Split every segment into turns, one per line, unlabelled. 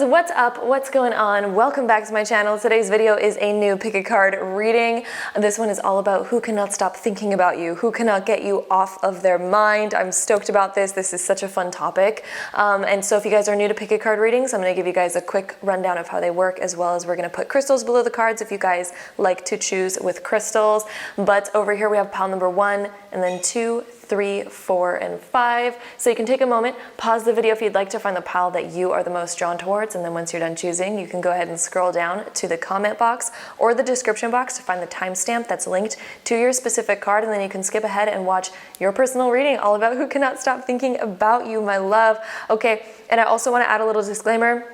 loves, what's up? What's going on? Welcome back to my channel. Today's video is a new pick a card reading. This one is all about who cannot stop thinking about you, who cannot get you off of their mind. I'm stoked about this. This is such a fun topic. And so if you guys are new to pick a card readings, I'm going to give you guys a quick rundown of how they work, as well as we're going to put crystals below the cards if you guys like to choose with crystals. But over here we have pile number 1 and then 2, 3, 4, and 5. So you can take a moment, pause the video if you'd like to find the pile that you are the most drawn towards, and then once you're done choosing, you can go ahead and scroll down to the comment box or the description box to find the timestamp that's linked to your specific card, and then you can skip ahead and watch your personal reading all about who cannot stop thinking about you, my love. Okay, and I also want to add a little disclaimer.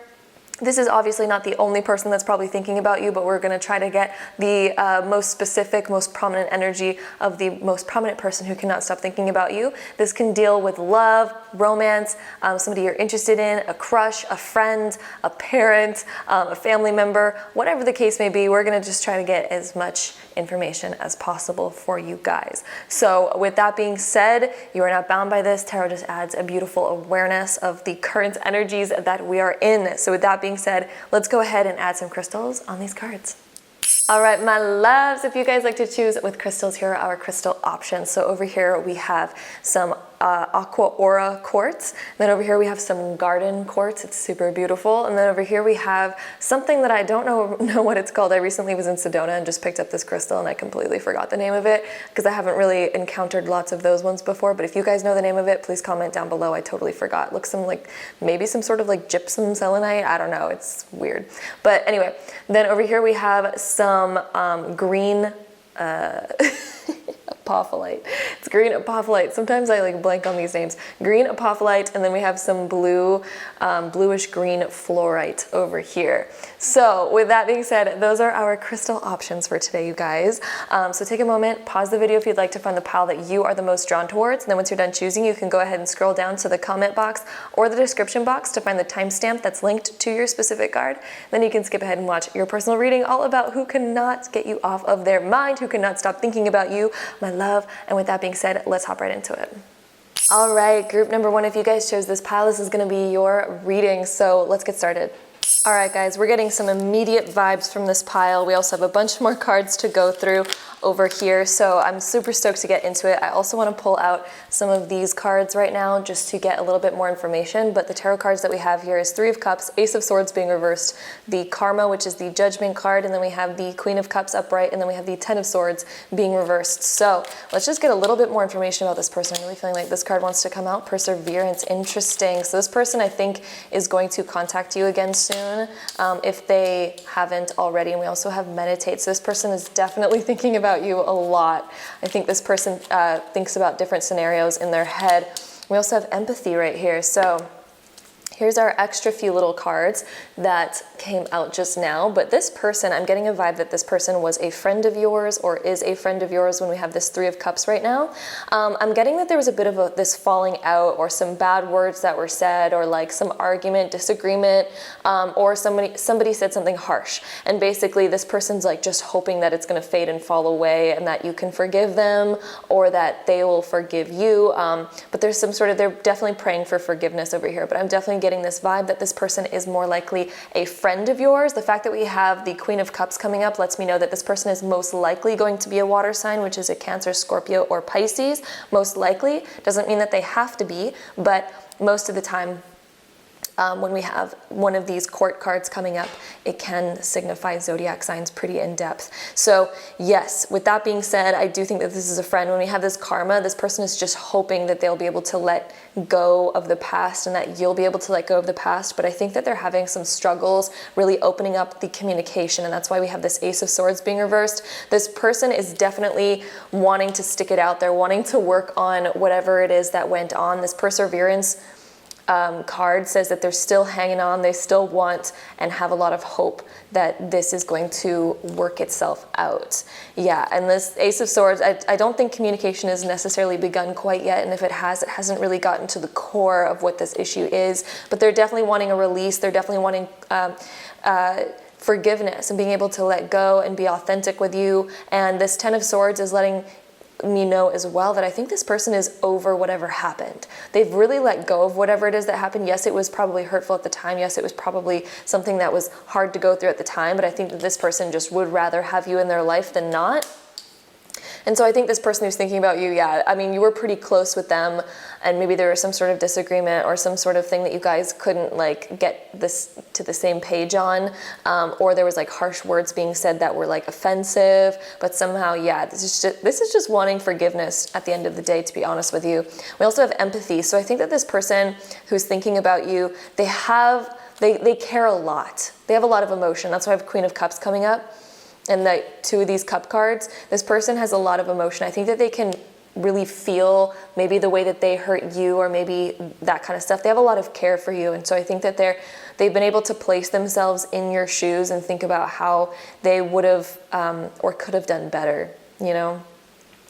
This is obviously not the only person that's probably thinking about you, but we're going to try to get the most specific, most prominent energy of the most prominent person who cannot stop thinking about you. This can deal with love, romance, somebody you're interested in, a crush, a friend, a parent, a family member, whatever the case may be. We're going to just try to get as much information as possible for you guys. So with that being said, you are not bound by this. Tarot just adds a beautiful awareness of the current energies that we are in. So with that being said, let's go ahead and add some crystals on these cards. All right, my loves, if you guys like to choose with crystals, here are our crystal options. So over here we have some aqua aura quartz. Then over here we have some garden quartz. It's super beautiful. And then over here we have something that I don't know what it's called. I recently was in Sedona and just picked up this crystal and I completely forgot the name of it because I haven't really encountered lots of those ones before. But if you guys know the name of it, please comment down below. I totally forgot. Looks like maybe some sort of like gypsum selenite. I don't know. It's weird. But anyway, then over here we have some green apophyllite. It's green apophyllite. Sometimes I like blank on these names. Green apophyllite, and then we have some blue, bluish green fluorite over here. So with that being said, those are our crystal options for today, you guys. So take a moment, pause the video if you'd like to find the pile that you are the most drawn towards. And then once you're done choosing, you can go ahead and scroll down to the comment box or the description box to find the timestamp that's linked to your specific card. Then you can skip ahead and watch your personal reading all about who cannot get you off of their mind, who cannot stop thinking about you, my love. And with that being said, let's hop right into it. All right, group number 1, if you guys chose this pile, this is going to be your reading. So let's get started. All right, guys, we're getting some immediate vibes from this pile. We also have a bunch more cards to go through over here, so I'm super stoked to get into it. I also want to pull out some of these cards right now just to get a little bit more information, but the tarot cards that we have here is 3 of Cups, Ace of Swords being reversed, the Karma, which is the Judgment card, and then we have the Queen of Cups upright, and then we have the 10 of Swords being reversed. So let's just get a little bit more information about this person. I'm really feeling like this card wants to come out. Perseverance, interesting. So this person, I think, is going to contact you again soon, if they haven't already. And we also have meditate. So this person is definitely thinking about you a lot. I think this person thinks about different scenarios in their head. We also have empathy right here. So here's our extra few little cards that came out just now. But this person, I'm getting a vibe that this person was a friend of yours or is a friend of yours when we have this 3 of Cups right now. I'm getting that there was a bit of this falling out or some bad words that were said, or like some argument, disagreement, or somebody said something harsh. And basically this person's like just hoping that it's going to fade and fall away and that you can forgive them or that they will forgive you. But there's some sort of, they're definitely praying for forgiveness over here, but I'm definitely getting this vibe that this person is more likely a friend of yours. The fact that we have the Queen of Cups coming up lets me know that this person is most likely going to be a water sign, which is a Cancer, Scorpio, or Pisces. Most likely. Doesn't mean that they have to be, but most of the time when we have one of these court cards coming up, it can signify zodiac signs pretty in depth. So yes, with that being said, I do think that this is a friend. When we have this karma, this person is just hoping that they'll be able to let go of the past and that you'll be able to let go of the past. But I think that they're having some struggles really opening up the communication, and that's why we have this Ace of Swords being reversed. This person is definitely wanting to stick it out. They're wanting to work on whatever it is that went on. This perseverance card says that they're still hanging on. They still want and have a lot of hope that this is going to work itself out. Yeah, and this Ace of Swords, I don't think communication has necessarily begun quite yet, and if it has, it hasn't really gotten to the core of what this issue is, but they're definitely wanting a release. They're definitely wanting forgiveness and being able to let go and be authentic with you. And this 10 of Swords is letting me know as well that I think this person is over whatever happened. They've really let go of whatever it is that happened. Yes, it was probably hurtful at the time. Yes, it was probably something that was hard to go through at the time, but I think that this person just would rather have you in their life than not. And so I think this person who's thinking about you, yeah, I mean, you were pretty close with them, and maybe there was some sort of disagreement or some sort of thing that you guys couldn't like get this to the same page on, or there was like harsh words being said that were like offensive, but somehow, yeah, this is just wanting forgiveness at the end of the day, to be honest with you. We also have empathy. So I think that this person who's thinking about you, they care a lot. They have a lot of emotion. That's why I have Queen of Cups coming up. And the 2 of these cup cards, this person has a lot of emotion. I think that they can really feel maybe the way that they hurt you, or maybe that kind of stuff. They have a lot of care for you. And so I think that they've been able to place themselves in your shoes and think about how they would have or could have done better, you know?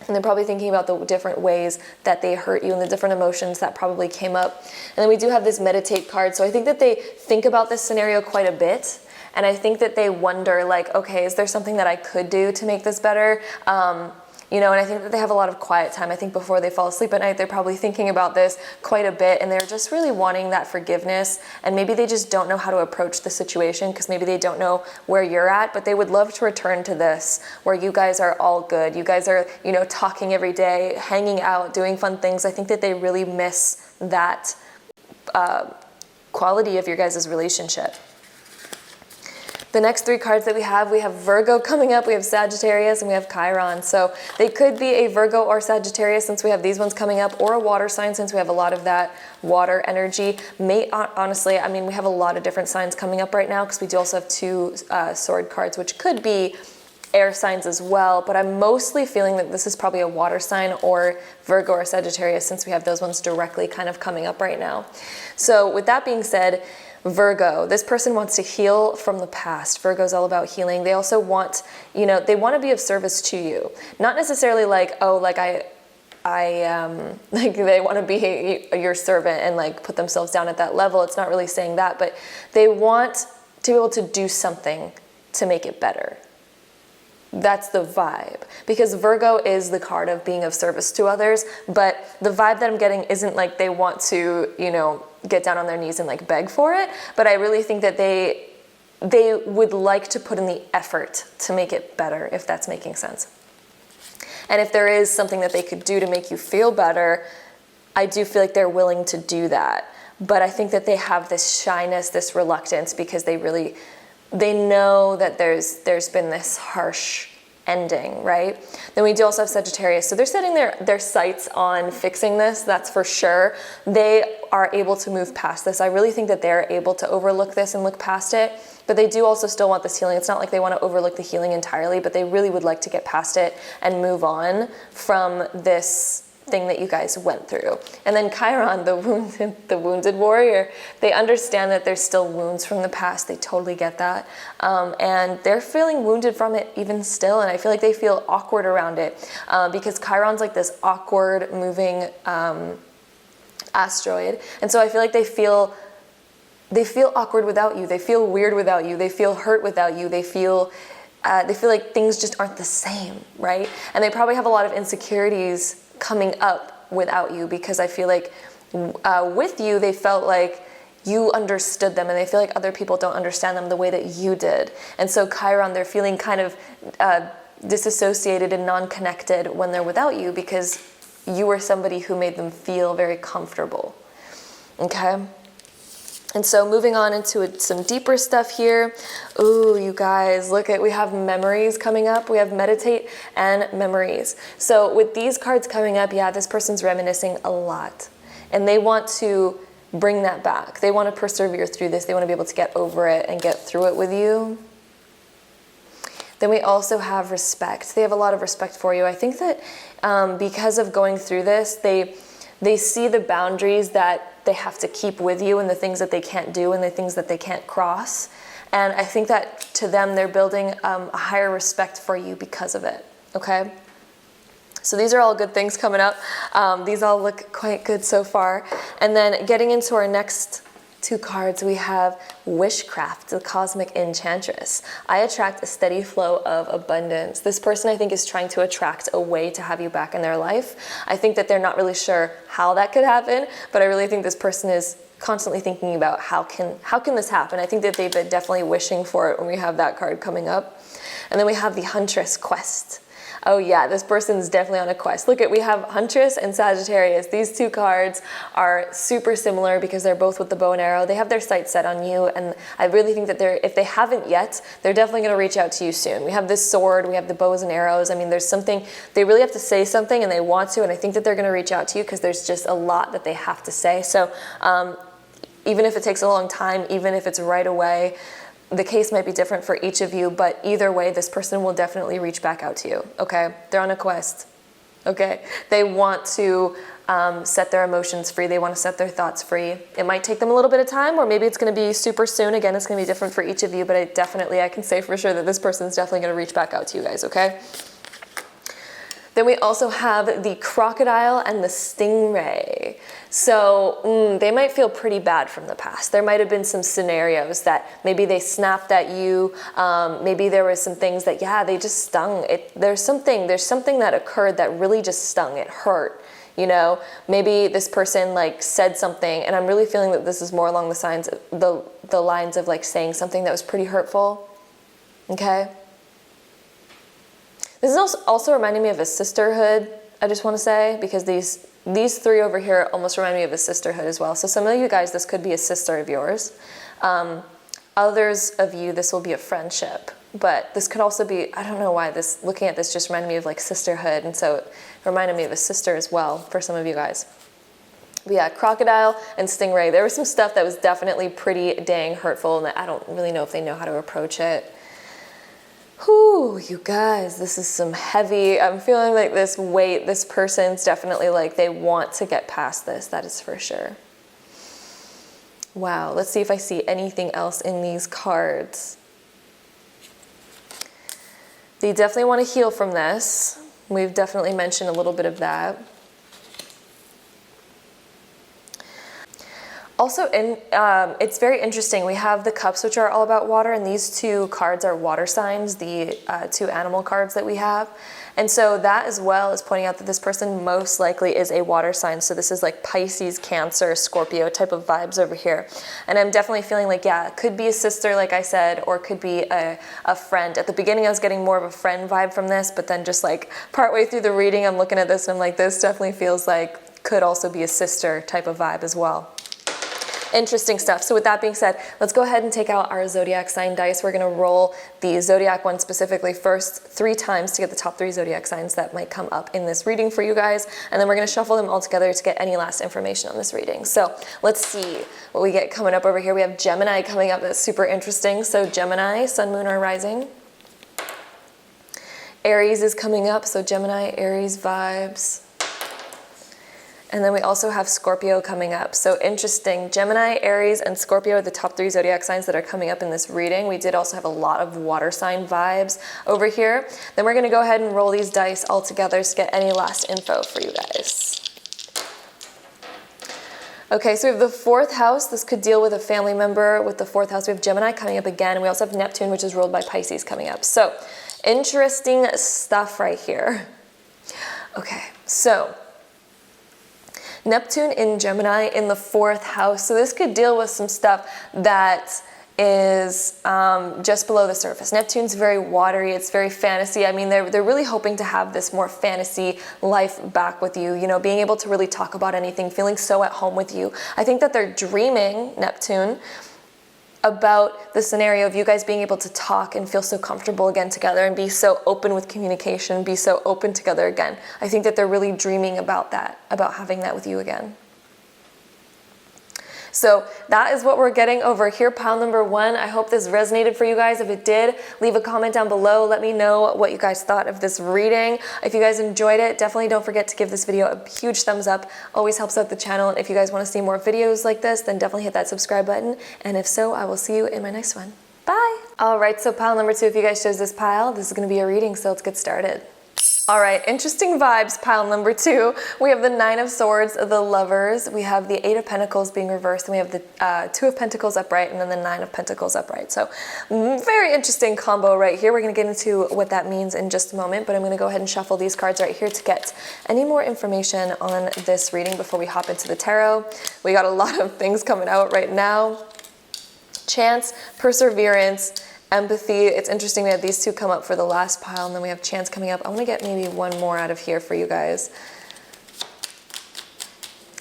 And they're probably thinking about the different ways that they hurt you and the different emotions that probably came up. And then we do have this meditate card. So I think that they think about this scenario quite a bit. And I think that they wonder, like, okay, is there something that I could do to make this better? You know, and I think that they have a lot of quiet time. I think before they fall asleep at night, they're probably thinking about this quite a bit, and they're just really wanting that forgiveness. And maybe they just don't know how to approach the situation, because maybe they don't know where you're at, but they would love to return to this, where you guys are all good. You guys are, you know, talking every day, hanging out, doing fun things. I think that they really miss that quality of your guys' relationship. The next 3 cards that we have Virgo coming up, we have Sagittarius, and we have Chiron. So they could be a Virgo or Sagittarius, since we have these ones coming up, or a water sign, since we have a lot of that water energy. Honestly, I mean, we have a lot of different signs coming up right now, because we do also have 2 sword cards, which could be air signs as well, but I'm mostly feeling that this is probably a water sign or Virgo or Sagittarius, since we have those ones directly kind of coming up right now. So with that being said, Virgo, this person wants to heal from the past. Virgo's all about healing. They also want, you know, they want to be of service to you. Not necessarily like, oh, like like they want to be your servant and like put themselves down at that level. It's not really saying that, but they want to be able to do something to make it better. That's the vibe, because Virgo is the card of being of service to others, but the vibe that I'm getting isn't like they want to, you know, get down on their knees and like beg for it, but I really think that they would like to put in the effort to make it better, if that's making sense. And if there is something that they could do to make you feel better, I do feel like they're willing to do that. But I think that they have this shyness, this reluctance, because they know that there's been this harsh ending, right? Then we do also have Sagittarius. So they're setting their sights on fixing this, that's for sure. They are able to move past this. I really think that they're able to overlook this and look past it, but they do also still want this healing. It's not like they want to overlook the healing entirely, but they really would like to get past it and move on from this thing that you guys went through. And then Chiron, the wounded warrior, they understand that there's still wounds from the past. They totally get that. And they're feeling wounded from it even still. And I feel like they feel awkward around it, because Chiron's like this awkward moving asteroid. And so I feel like they feel awkward without you. They feel weird without you. They feel hurt without you. They feel like things just aren't the same, right? And they probably have a lot of insecurities coming up without you, because I feel like with you, they felt like you understood them, and they feel like other people don't understand them the way that you did. And so Chiron, they're feeling kind of disassociated and non-connected when they're without you, because you were somebody who made them feel very comfortable. Okay? And so moving on into some deeper stuff here. Ooh, you guys, we have memories coming up. We have meditate and memories. So with these cards coming up, yeah, this person's reminiscing a lot. And they want to bring that back. They want to persevere through this. They want to be able to get over it and get through it with you. Then we also have respect. They have a lot of respect for you. I think that because of going through this, they see the boundaries that they have to keep with you, and the things that they can't do, and the things that they can't cross. And I think that to them, they're building a higher respect for you because of it, okay? So these are all good things coming up. These all look quite good so far. And then getting into our next Two cards, we have Wishcraft, the Cosmic Enchantress. I attract a steady flow of abundance. This person, I think, is trying to attract a way to have you back in their life. I think that they're not really sure how that could happen, but I really think this person is constantly thinking about how can this happen. I think that they've been definitely wishing for it when we have that card coming up. And then we have the Huntress Quest. Oh yeah, this person's definitely on a quest. Look at, we have Huntress and Sagittarius. These two cards are super similar because they're both with the bow and arrow. They have their sights set on you, and I really think that if they haven't yet, they're definitely going to reach out to you soon. We have this sword, we have the bows and arrows. I mean, there's something, they really have to say something, and they want to, and I think that they're going to reach out to you because there's just a lot that they have to say. So even if it takes a long time, even if it's right away, the case might be different for each of you, but either way, this person will definitely reach back out to you, okay? They're on a quest, okay? They want to set their emotions free. They want to set their thoughts free. It might take them a little bit of time, or maybe it's going to be super soon. Again, it's going to be different for each of you, but I can say for sure that this person's definitely going to reach back out to you guys, okay? Then we also have the Crocodile and the Stingray. So they might feel pretty bad from the past. There might have been some scenarios that maybe they snapped at you. Maybe there were some things that, yeah, they just stung. There's something that occurred that really just stung. It hurt. You know, maybe this person like said something, and I'm really feeling that this is more along the lines of like saying something that was pretty hurtful. Okay. This is also reminding me of a sisterhood, I just want to say, because these three over here almost remind me of a sisterhood as well. So some of you guys, this could be a sister of yours. Others of you, this will be a friendship. But this could also be, I don't know why looking at this just reminded me of like sisterhood. And so it reminded me of a sister as well for some of you guys. But yeah, Crocodile and Stingray. There was some stuff that was definitely pretty dang hurtful, and I don't really know if they know how to approach it. Whew, you guys, this is some heavy, I'm feeling like this weight. This person's definitely like they want to get past this, that is for sure. Wow, let's see if I see anything else in these cards. They definitely want to heal from this. We've definitely mentioned a little bit of that. Also, it's very interesting. We have the cups, which are all about water, and these two cards are water signs, the two animal cards that we have. And so that as well is pointing out that this person most likely is a water sign. So this is like Pisces, Cancer, Scorpio type of vibes over here. And I'm definitely feeling like, yeah, it could be a sister, like I said, or it could be a friend. At the beginning, I was getting more of a friend vibe from this, but then just like partway through the reading, I'm looking at this and I'm like, this definitely feels like could also be a sister type of vibe as well. Interesting stuff. So with that being said, let's go ahead and take out our zodiac sign dice. We're going to roll the zodiac one specifically first 3 times to get the top 3 zodiac signs that might come up in this reading for you guys. And then we're going to shuffle them all together to get any last information on this reading. So let's see what we get coming up over here. We have Gemini coming up. That's super interesting. So Gemini, Sun, Moon, or Rising. Aries is coming up. So Gemini, Aries vibes. And then we also have Scorpio coming up. So interesting. Gemini, Aries, and Scorpio are the top 3 zodiac signs that are coming up in this reading. We did also have a lot of water sign vibes over here. Then we're going to go ahead and roll these dice all together to get any last info for you guys. Okay, so we have the 4th house. This could deal with a family member. With the 4th house, we have Gemini coming up again. We also have Neptune, which is ruled by Pisces, coming up. So interesting stuff right here. Okay, so Neptune in Gemini in the 4th house. So this could deal with some stuff that is just below the surface. Neptune's very watery. It's very fantasy. I mean, they're really hoping to have this more fantasy life back with you, you know, being able to really talk about anything, feeling so at home with you. I think that they're dreaming, Neptune, about the scenario of you guys being able to talk and feel so comfortable again together and be so open with communication, be so open together again. I think that they're really dreaming about that, about having that with you again. So that is what we're getting over here, pile number 1. I hope this resonated for you guys. If it did, leave a comment down below. Let me know what you guys thought of this reading. If you guys enjoyed it, definitely don't forget to give this video a huge thumbs up. Always helps out the channel. And if you guys want to see more videos like this, then definitely hit that subscribe button. And if so, I will see you in my next one. Bye. All right, so pile number 2, if you guys chose this pile, this is going to be a reading, so let's get started. All right, interesting vibes, pile number 2. We have the Nine of Swords, the Lovers. We have the Eight of Pentacles being reversed, and we have the Two of Pentacles upright, and then the Nine of Pentacles upright. So very interesting combo right here. We're going to get into what that means in just a moment, but I'm going to go ahead and shuffle these cards right here to get any more information on this reading before we hop into the tarot. We got a lot of things coming out right now. Chance, perseverance, empathy. It's interesting we have these two come up for the last pile, and then we have chance coming up. I want to get maybe one more out of here for you guys.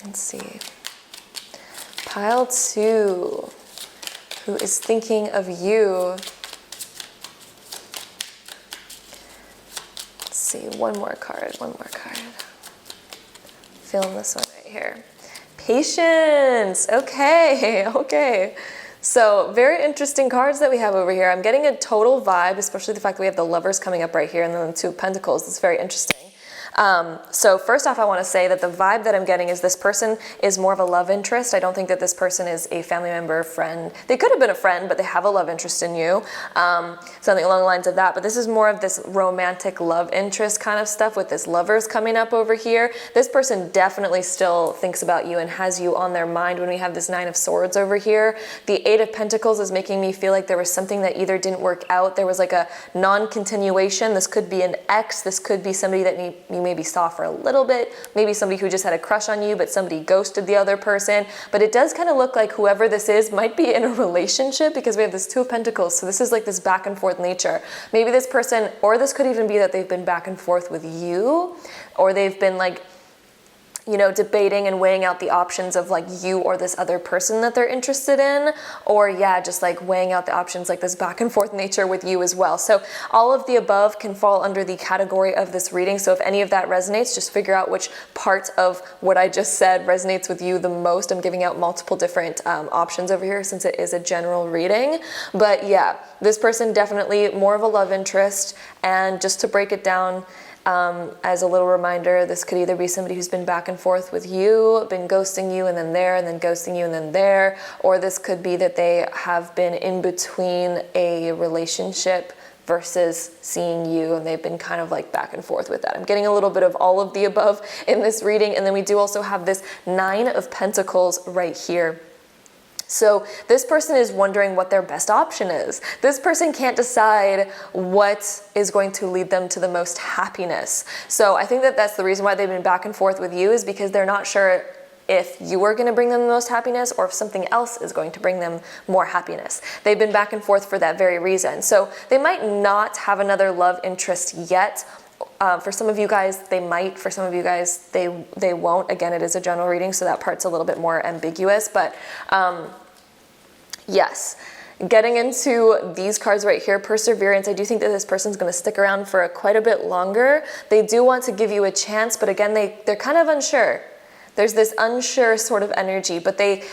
Let's see. Pile 2. Who is thinking of you? Let's see. One more card. Feeling this one right here. Patience. Okay. So very interesting cards that we have over here. I'm getting a total vibe, especially the fact that we have the Lovers coming up right here and then the Two of Pentacles. It's very interesting. So first off, I want to say that the vibe that I'm getting is this person is more of a love interest. I don't think that this person is a family member, friend. They could have been a friend, but they have a love interest in you. Something along the lines of that. But this is more of this romantic love interest kind of stuff with this Lovers coming up over here. This person definitely still thinks about you and has you on their mind when we have this Nine of Swords over here. The Eight of Pentacles is making me feel like there was something that either didn't work out. There was like a non-continuation. This could be an ex. This could be somebody that you maybe saw for a little bit, maybe somebody who just had a crush on you, but somebody ghosted the other person. But it does kind of look like whoever this is might be in a relationship because we have this Two of Pentacles. So this is like this back and forth nature. Maybe this person, or this could even be that they've been back and forth with you, or they've been like, you know, debating and weighing out the options of like you or this other person that they're interested in, or yeah, just like weighing out the options, like this back and forth nature with you as well. So all of the above can fall under the category of this reading. So if any of that resonates, just figure out which part of what I just said resonates with you the most. I'm giving out multiple different options over here since it is a general reading. But yeah, this person definitely more of a love interest. And just to break it down, as a little reminder, this could either be somebody who's been back and forth with you, been ghosting you and then there, and then ghosting you and then there, or this could be that they have been in between a relationship versus seeing you, and they've been kind of like back and forth with that. I'm getting a little bit of all of the above in this reading, and then we do also have this Nine of Pentacles right here. So this person is wondering what their best option is. This person can't decide what is going to lead them to the most happiness. So I think that that's the reason why they've been back and forth with you, is because they're not sure if you are going to bring them the most happiness or if something else is going to bring them more happiness. They've been back and forth for that very reason. So they might not have another love interest yet. For some of you guys, they might. For some of you guys, they won't. Again, it is a general reading, so that part's a little bit more ambiguous. But yes, getting into these cards right here, perseverance, I do think that this person's going to stick around for quite a bit longer. They do want to give you a chance, but again, they're kind of unsure. There's this unsure sort of energy, but they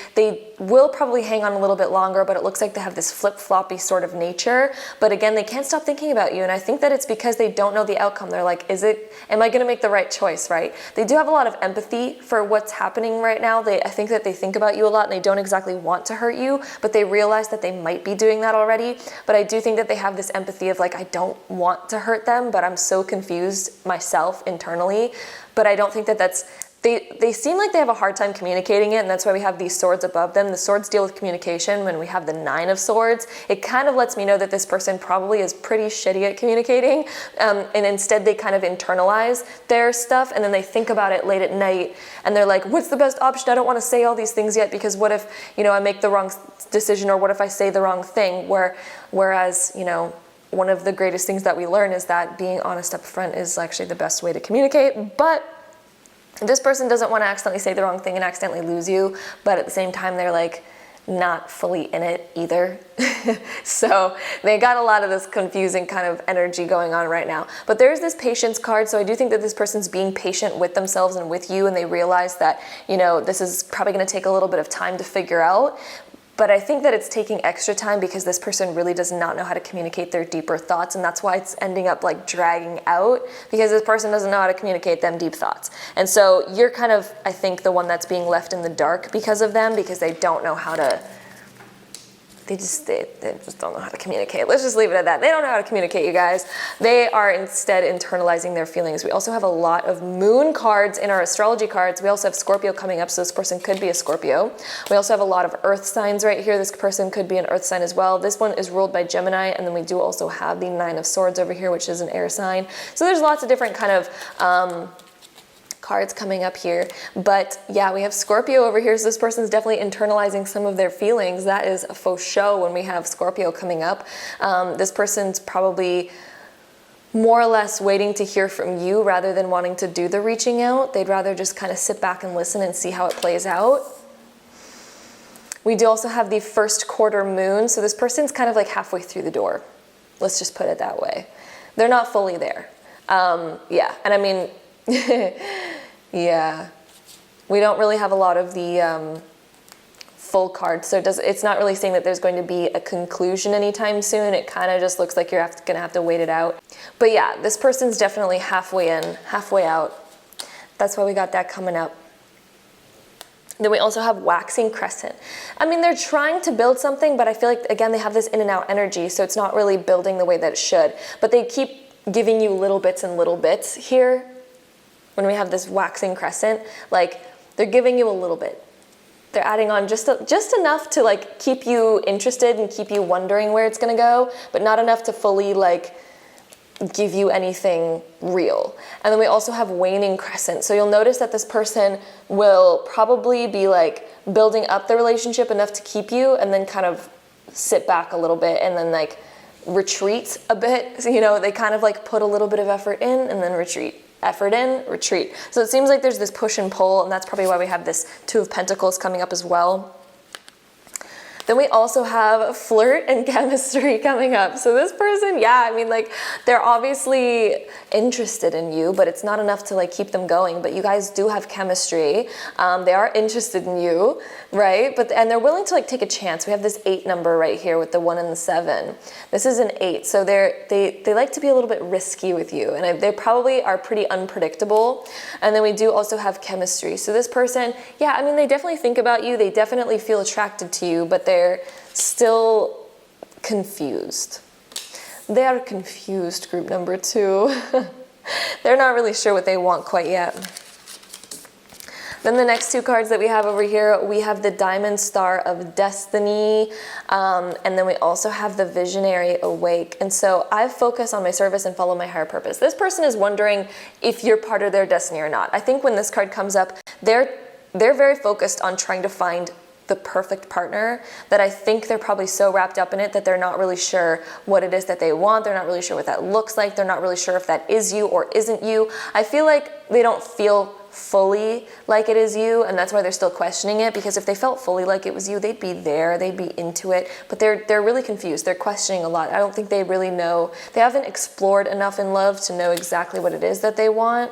will probably hang on a little bit longer, but it looks like they have this flip-floppy sort of nature. But again, they can't stop thinking about you, and I think that it's because they don't know the outcome. They're like, am I going to make the right choice, right? They do have a lot of empathy for what's happening right now. I think that they think about you a lot, and they don't exactly want to hurt you, but they realize that they might be doing that already. But I do think that they have this empathy of like, I don't want to hurt them, but I'm so confused myself internally. But I don't think that that's... They seem like they have a hard time communicating it, and that's why we have these swords above them. The swords deal with communication. When we have the Nine of Swords, it kind of lets me know that this person probably is pretty shitty at communicating, and instead they kind of internalize their stuff, and then they think about it late at night, and they're like, what's the best option? I don't want to say all these things yet, because what if, I make the wrong decision, or what if I say the wrong thing? Whereas, one of the greatest things that we learn is that being honest up front is actually the best way to communicate. But this person doesn't want to accidentally say the wrong thing and accidentally lose you, but at the same time, they're like not fully in it either. So they got a lot of this confusing kind of energy going on right now. But there's this patience card, so I do think that this person's being patient with themselves and with you, and they realize that, this is probably going to take a little bit of time to figure out. But I think that it's taking extra time because this person really does not know how to communicate their deeper thoughts, and that's why it's ending up like dragging out, because this person doesn't know how to communicate them deep thoughts. And so you're kind of, I think, the one that's being left in the dark because of them, because they don't know how to they just don't know how to communicate. Let's just leave it at that. They don't know how to communicate, you guys. They are instead internalizing their feelings. We also have a lot of moon cards in our astrology cards. We also have Scorpio coming up, so this person could be a Scorpio. We also have a lot of earth signs right here. This person could be an earth sign as well. This one is ruled by Gemini, and then we do also have the Nine of Swords over here, which is an air sign. So there's lots of different kind of cards coming up here. But yeah, we have Scorpio over here, so this person's definitely internalizing some of their feelings. That is a faux show when we have Scorpio coming up. This person's probably more or less waiting to hear from you rather than wanting to do the reaching out. They'd rather just kind of sit back and listen and see how it plays out. We do also have the first quarter moon, so this person's kind of like halfway through the door. Let's just put it that way. They're not fully there. Yeah, and I mean, yeah, we don't really have a lot of the full cards, so it's not really saying that there's going to be a conclusion anytime soon. It kind of just looks like you're gonna have to wait it out. But yeah, this person's definitely halfway in, halfway out. That's why we got that coming up. Then we also have waxing crescent. I mean, they're trying to build something, but I feel like, again, they have this in and out energy, so it's not really building the way that it should. But they keep giving you little bits and little bits here. When we have this waxing crescent, like they're giving you a little bit. They're adding on just enough to like keep you interested and keep you wondering where it's gonna go, but not enough to fully like give you anything real. And then we also have waning crescent. So you'll notice that this person will probably be like building up the relationship enough to keep you, and then kind of sit back a little bit and then like retreat a bit. So, you know, they kind of like put a little bit of effort in and then retreat. Effort in, retreat. So it seems like there's this push and pull, and that's probably why we have this Two of Pentacles coming up as well. Then we also have flirt and chemistry coming up. So this person, yeah, I mean, like, they're obviously interested in you, but it's not enough to like keep them going. But you guys do have chemistry. They are interested in you, right? And they're willing to like take a chance. We have this 8 number right here with the 1 and the 7. This is an 8, so they like to be a little bit risky with you, and they probably are pretty unpredictable. And then we do also have chemistry. So this person, yeah, I mean, they definitely think about you. They definitely feel attracted to you, but they're still confused. They are confused, group number 2. They're not really sure what they want quite yet. Then the next 2 cards that we have over here, we have the Diamond Star of Destiny, and then we also have the Visionary Awake. And so I focus on my service and follow my higher purpose. This person is wondering if you're part of their destiny or not. I think when this card comes up, they're very focused on trying to find the perfect partner, that I think they're probably so wrapped up in it that they're not really sure what it is that they want. They're not really sure what that looks like. They're not really sure if that is you or isn't you. I feel like they don't feel fully like it is you, and that's why they're still questioning it, because if they felt fully like it was you, they'd be there, they'd be into it, but they're really confused. They're questioning a lot. I don't think they really know. They haven't explored enough in love to know exactly what it is that they want.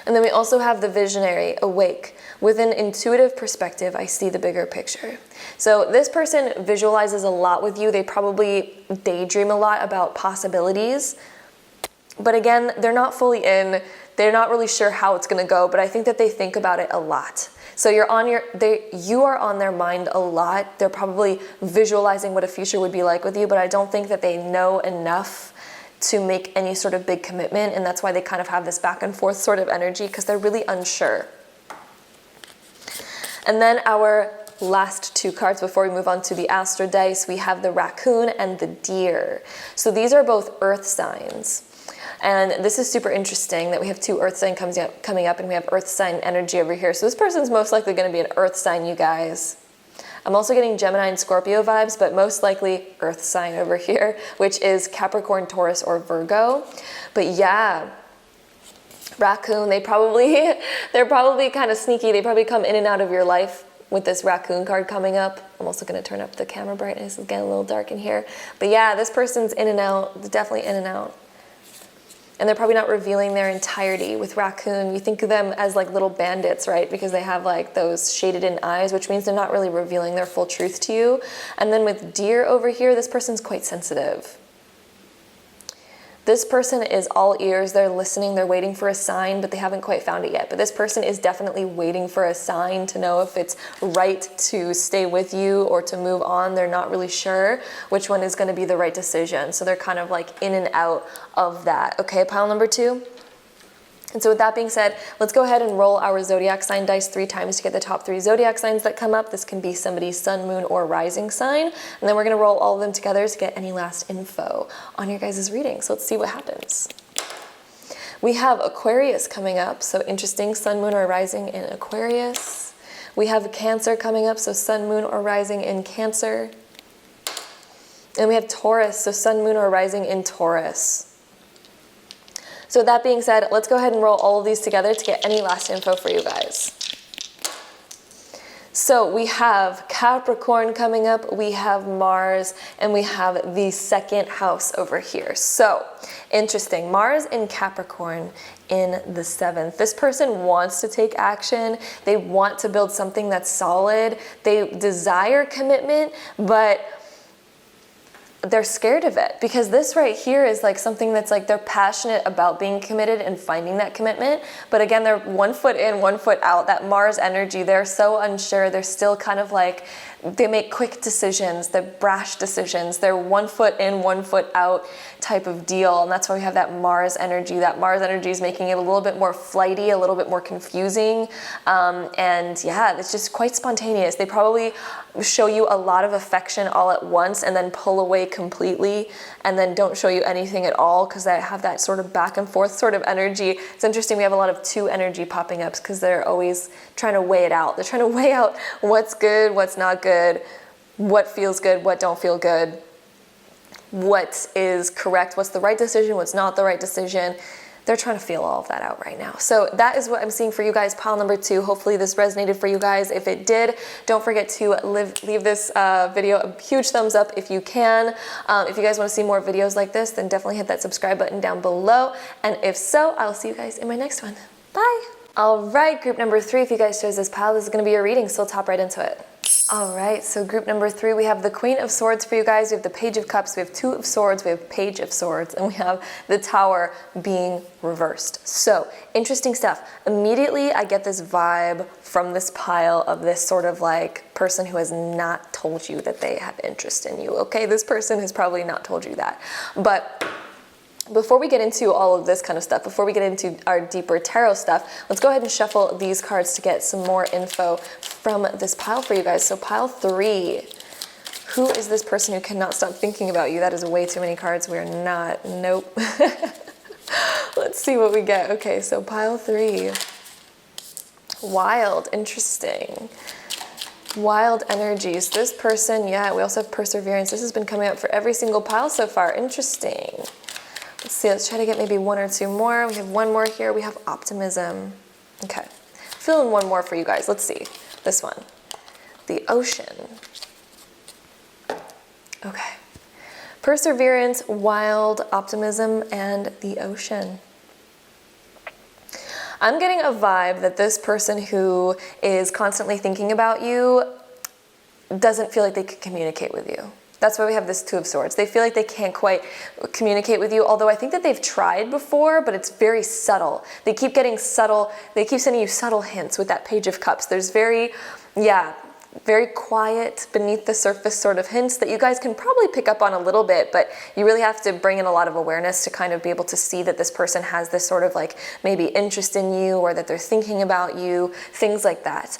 And then we also have the Visionary Awake. With an intuitive perspective, I see the bigger picture. So this person visualizes a lot with you. They probably daydream a lot about possibilities. But again, they're not fully in. They're not really sure how it's going to go, but I think that they think about it a lot. So you are on their mind a lot. They're probably visualizing what a future would be like with you, but I don't think that they know enough to make any sort of big commitment, and that's why they kind of have this back and forth sort of energy, because they're really unsure. And then our last 2 cards before we move on to the Astro Dice, we have the Raccoon and the Deer. So these are both earth signs. And this is super interesting that we have 2 earth signs coming up, and we have earth sign energy over here. So this person's most likely going to be an earth sign, you guys. I'm also getting Gemini and Scorpio vibes, but most likely earth sign over here, which is Capricorn, Taurus, or Virgo. But yeah, Raccoon, they're probably kind of sneaky. They probably come in and out of your life with this Raccoon card coming up. I'm also going to turn up the camera brightness. It's getting a little dark in here. But yeah, this person's in and out, definitely in and out. And they're probably not revealing their entirety. With Raccoon, you think of them as like little bandits, right? Because they have like those shaded in eyes, which means they're not really revealing their full truth to you. And then with Deer over here, this person's quite sensitive. This person is all ears, they're listening, they're waiting for a sign, but they haven't quite found it yet. But this person is definitely waiting for a sign to know if it's right to stay with you or to move on. They're not really sure which one is going to be the right decision. So they're kind of like in and out of that. Okay, pile number 2. And so with that being said, let's go ahead and roll our zodiac sign dice 3 times to get the top 3 zodiac signs that come up. This can be somebody's sun, moon, or rising sign. And then we're going to roll all of them together to get any last info on your guys' reading. So let's see what happens. We have Aquarius coming up. So interesting, sun, moon, or rising in Aquarius. We have Cancer coming up. So sun, moon, or rising in Cancer. And we have Taurus. So sun, moon, or rising in Taurus. So with that being said, let's go ahead and roll all of these together to get any last info for you guys. So we have Capricorn coming up, we have Mars, and we have the 2nd house over here. So interesting, Mars in Capricorn in the 7th. This person wants to take action. They want to build something that's solid. They desire commitment, but they're scared of it, because this right here is like something that's like they're passionate about being committed and finding that commitment. But again, they're 1 foot in, 1 foot out. That Mars energy, they're so unsure. They're still kind of like, they make quick decisions, they're brash decisions. They're 1 foot in, 1 foot out type of deal. And that's why we have that Mars energy. That Mars energy is making it a little bit more flighty, a little bit more confusing. And yeah, it's just quite spontaneous. They probably show you a lot of affection all at once and then pull away completely and then don't show you anything at all, because they have that sort of back and forth sort of energy. It's interesting, we have a lot of 2 energy popping up because they're always trying to weigh it out. They're trying to weigh out what's good, what's not good, what feels good, what don't feel good, what is correct, what's the right decision, what's not the right decision. They're trying to feel all of that out right now. So that is what I'm seeing for you guys, pile number 2. Hopefully this resonated for you guys. If it did, don't forget to leave this video a huge thumbs up if you can. If you guys want to see more videos like this, then definitely hit that subscribe button down below. And if so, I'll see you guys in my next one. Bye. All right, group number 3, if you guys chose this pile, this is going to be your reading, so we'll top right into it. All right, so group number 3, we have the Queen of Swords for you guys. We have the Page of Cups, we have 2 of Swords, we have Page of Swords, and we have the Tower being reversed. So interesting stuff. Immediately, I get this vibe from this pile of this sort of like person who has not told you that they have interest in you. Okay, this person has probably not told you that. But before we get into all of this kind of stuff, before we get into our deeper tarot stuff, let's go ahead and shuffle these cards to get some more info from this pile for you guys. So pile 3, who is this person who cannot stop thinking about you? That is way too many cards. We're not, nope. Let's see what we get. Okay, so pile 3, wild, interesting. Wild energies. This person, yeah, we also have perseverance. This has been coming up for every single pile so far. Interesting. Let's see, let's try to get maybe 1 or 2 more. We have 1 more here. We have optimism. Okay, fill in 1 more for you guys. Let's see, this one. The ocean. Okay. Perseverance, wild, optimism, and the ocean. I'm getting a vibe that this person who is constantly thinking about you doesn't feel like they could communicate with you. That's why we have this 2 of Swords. They feel like they can't quite communicate with you, although I think that they've tried before, but it's very subtle. They keep getting subtle, they keep sending you subtle hints with that Page of Cups. There's very quiet, beneath the surface sort of hints that you guys can probably pick up on a little bit, but you really have to bring in a lot of awareness to kind of be able to see that this person has this sort of like maybe interest in you, or that they're thinking about you, things like that.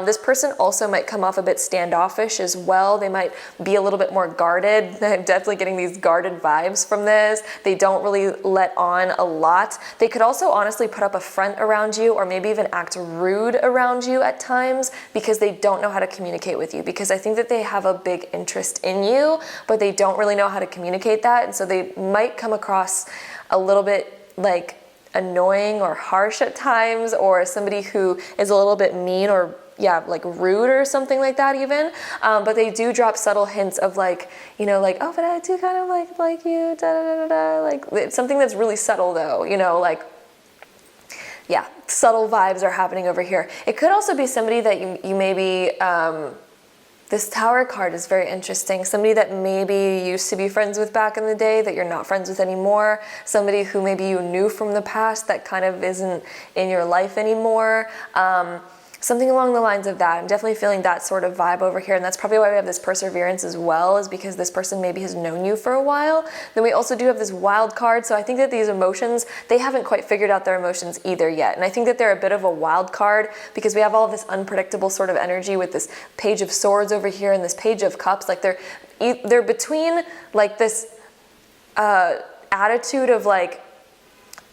This person also might come off a bit standoffish as well. They might be a little bit more guarded. I'm definitely getting these guarded vibes from this. They don't really let on a lot. They could also honestly put up a front around you, or maybe even act rude around you at times, because they don't know how to communicate with you, because I think that they have a big interest in you, but they don't really know how to communicate that. And so they might come across a little bit like annoying or harsh at times, or somebody who is a little bit mean, or like rude or something like that even. But they do drop subtle hints of like, you know, like, oh, but I do kind of like you, da da da da. Like it's something that's really subtle though, you know, like, yeah, subtle vibes are happening over here. It could also be somebody that you maybe This Tower card is very interesting. Somebody that maybe you used to be friends with back in the day that you're not friends with anymore. Somebody who maybe you knew from the past that kind of isn't in your life anymore. Something along the lines of that. I'm definitely feeling that sort of vibe over here, and that's probably why we have this perseverance as well, is because this person maybe has known you for a while. Then we also do have this wild card, so I think that these emotions, they haven't quite figured out their emotions either yet, and I think that they're a bit of a wild card because we have all of this unpredictable sort of energy with this Page of Swords over here and this Page of Cups. Like they're between like this attitude of like,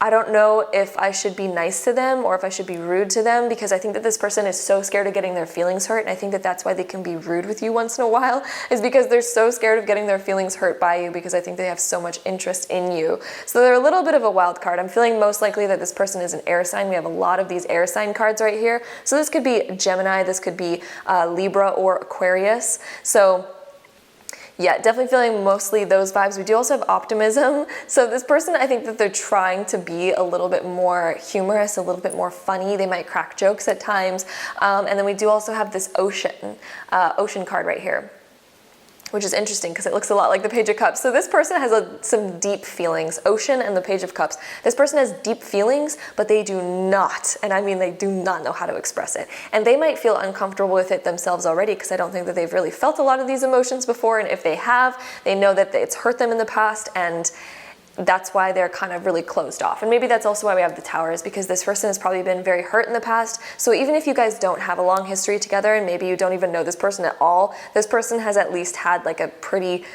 I don't know if I should be nice to them or if I should be rude to them, because I think that this person is so scared of getting their feelings hurt, and I think that that's why they can be rude with you once in a while, is because they're so scared of getting their feelings hurt by you, because I think they have so much interest in you. So they're a little bit of a wild card. I'm feeling most likely that this person is an air sign. We have a lot of these air sign cards right here. So this could be Gemini, this could be Libra or Aquarius. So yeah, definitely feeling mostly those vibes. We do also have optimism. So this person, I think that they're trying to be a little bit more humorous, a little bit more funny. They might crack jokes at times. And then we do also have this ocean card right here, which is interesting because it looks a lot like the Page of Cups. So this person has some deep feelings. Ocean and the Page of Cups. This person has deep feelings, but they do not, and I mean they do not know how to express it. And they might feel uncomfortable with it themselves already, because I don't think that they've really felt a lot of these emotions before, and if they have, they know that it's hurt them in the past, and that's why they're kind of really closed off. And maybe that's also why we have the Tower, is because this person has probably been very hurt in the past. So even if you guys don't have a long history together, and maybe you don't even know this person at all, this person has at least had like a pretty